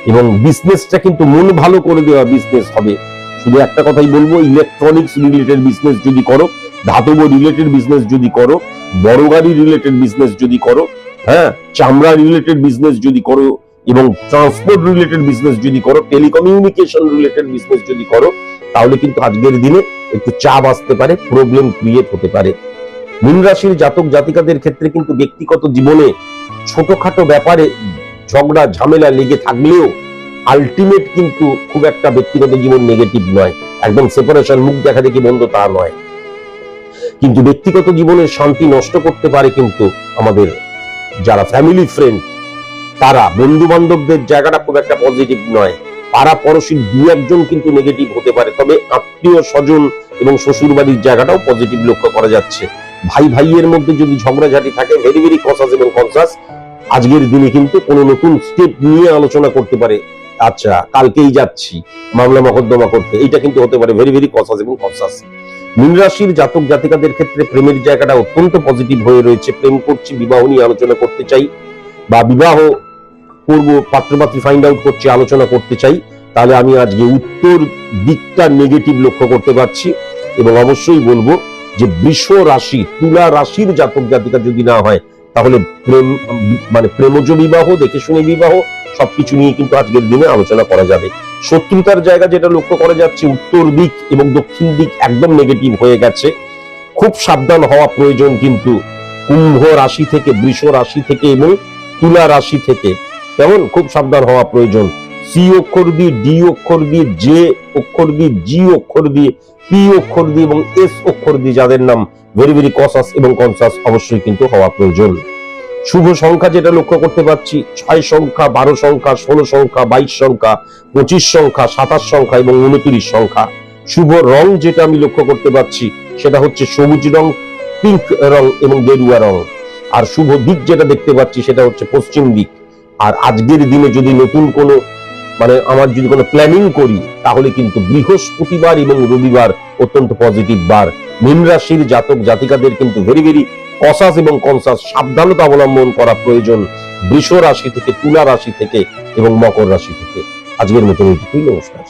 এবং বিজনেসটা কিন্তু মন ভালো করে দেওয়া বিজনেস হবে। শুধু একটা কথাই বলবো, ইলেকট্রনিক্স রিলেটেড বিজনেস যদি করো, ধাতব রিলেটেড বিজনেস যদি করো, বড় গাড়ি রিলেটেড বিজনেস যদি করো, হ্যাঁ, চামড়া রিলেটেড বিজনেস যদি করো, এবং ট্রান্সপোর্ট রিলেটেড বিজনেস যদি করো, টেলিকমিউনিকেশন রিলেটেড বিজনেস যদি করো, তাহলে কিন্তু আজকের দিনে একটু চাপ আসতে পারে, প্রবলেম ক্রিয়েট হতে পারে। মীন রাশির জাতক জাতিকাদের ক্ষেত্রে কিন্তু ব্যক্তিগত জীবনে ছোটখাটো ব্যাপারে ঝগড়া ঝামেলা লেগে থাকলেও আলটিমেট কিন্তু খুব একটা ব্যক্তিগত জীবন নেগেটিভ নয়, একদম সেপারেশন, মুখ দেখা দেখি বন্ধ তা নয়। কিন্তু ব্যক্তিগত জীবনের শান্তি নষ্ট করতে পারে কিন্তু আমাদের যারা ফ্যামিলি ফ্রেন্ড, তারা, বন্ধু বান্ধবদের জায়গাটা খুব একটা পজিটিভ নয়। পাড়া পড়শির দু একজন কিন্তু নেগেটিভ হতে পারে, তবে আত্মীয় স্বজন এবং শ্বশুর বাড়ির জায়গাটাও পজিটিভ লক্ষ্য করা যাচ্ছে। ভাই ভাইয়ের মধ্যে যদি ঝগড়াঝাটি থাকে, ভেরি ভেরি কনসাস এবং কনসাস। আজকের দিনে কিন্তু কোনো নতুন স্টেপ নিয়ে আলোচনা করতে পারে, আচ্ছা কালকেই যাচ্ছি মামলা মকদ্দমা করতে, এটা কিন্তু হতে পারে, ভেরি ভেরি কনসাস এবং কনসাস। মীন রাশির জাতক জাতিকাদের ক্ষেত্রে প্রেমের জায়গাটা অত্যন্ত পজিটিভ হয়ে রয়েছে। প্রেম করছি, বিবাহ নিয়ে আলোচনা করতে চাই, বা বিবাহ করব, পাত্রপাত্রী ফাইন্ড আউট করছি, আলোচনা করতে চাই, তাহলে আমি আজকে উত্তর দিকটা নেগেটিভ লক্ষ্য করতে পারছি। এবং অবশ্যই বলবো যে বৃষ রাশি, তুলা রাশির জাতক জাতিকা যদি না হয়, তাহলে প্রেম মানে প্রেমজ বিবাহ, দেখে শুনে বিবাহ, সবকিছু নিয়ে কিন্তু আজকের দিনে আলোচনা করা যাবে। শত্রুতার জায়গা যেটা লক্ষ্য করা যাচ্ছে, উত্তর দিক এবং দক্ষিণ দিক একদম নেগেটিভ হয়ে গেছে। খুব সাবধান হওয়া প্রয়োজন কিন্তু কুম্ভ রাশি থেকে, বৃষ রাশি থেকে এবং তুলা রাশি থেকে, তেমন খুব সাবধান হওয়া প্রয়োজন। সি অক্ষর দিয়ে, ডি অক্ষর দিয়ে, জে অক্ষর দিয়ে, জি অক্ষর দিয়ে, পি অক্ষর দিয়ে এবং এস অক্ষর দিয়ে যাদের নাম ভেরি ভেরি কনসাস এবং কনসাস অবশ্যই কিন্তু হওয়া প্রয়োজন। শুভ সংখ্যা যেটা লক্ষ্য করতে পারছি, 6 সংখ্যা, 12 সংখ্যা, 16 সংখ্যা, 22 সংখ্যা, 25 সংখ্যা, 27 সংখ্যা এবং 29 সংখ্যা। শুভ রং যেটা আমি লক্ষ্য করতে পারছি, সেটা হচ্ছে সবুজ রং, পিঙ্ক রং এবং গেরুয়া রং। আর শুভ দিক যেটা দেখতে পাচ্ছি, সেটা হচ্ছে পশ্চিম দিক। আর আজকের দিনে যদি নতুন কোনো আমার যদি কোনো প্ল্যানিং করি, তাহলে কিন্তু বৃহস্পতিবার এবং রবিবার অত্যন্ত পজিটিভ বার। মীন রাশির জাতক জাতিকাদের কিন্তু ভেরি ভেরি কনসাস এবং কনসাস সাবধানতা অবলম্বন করা প্রয়োজন, বৃষ রাশি থেকে, তুলা রাশি থেকে এবং মকর রাশি থেকে। আজকের মতো এইটুকুই, নমস্কার।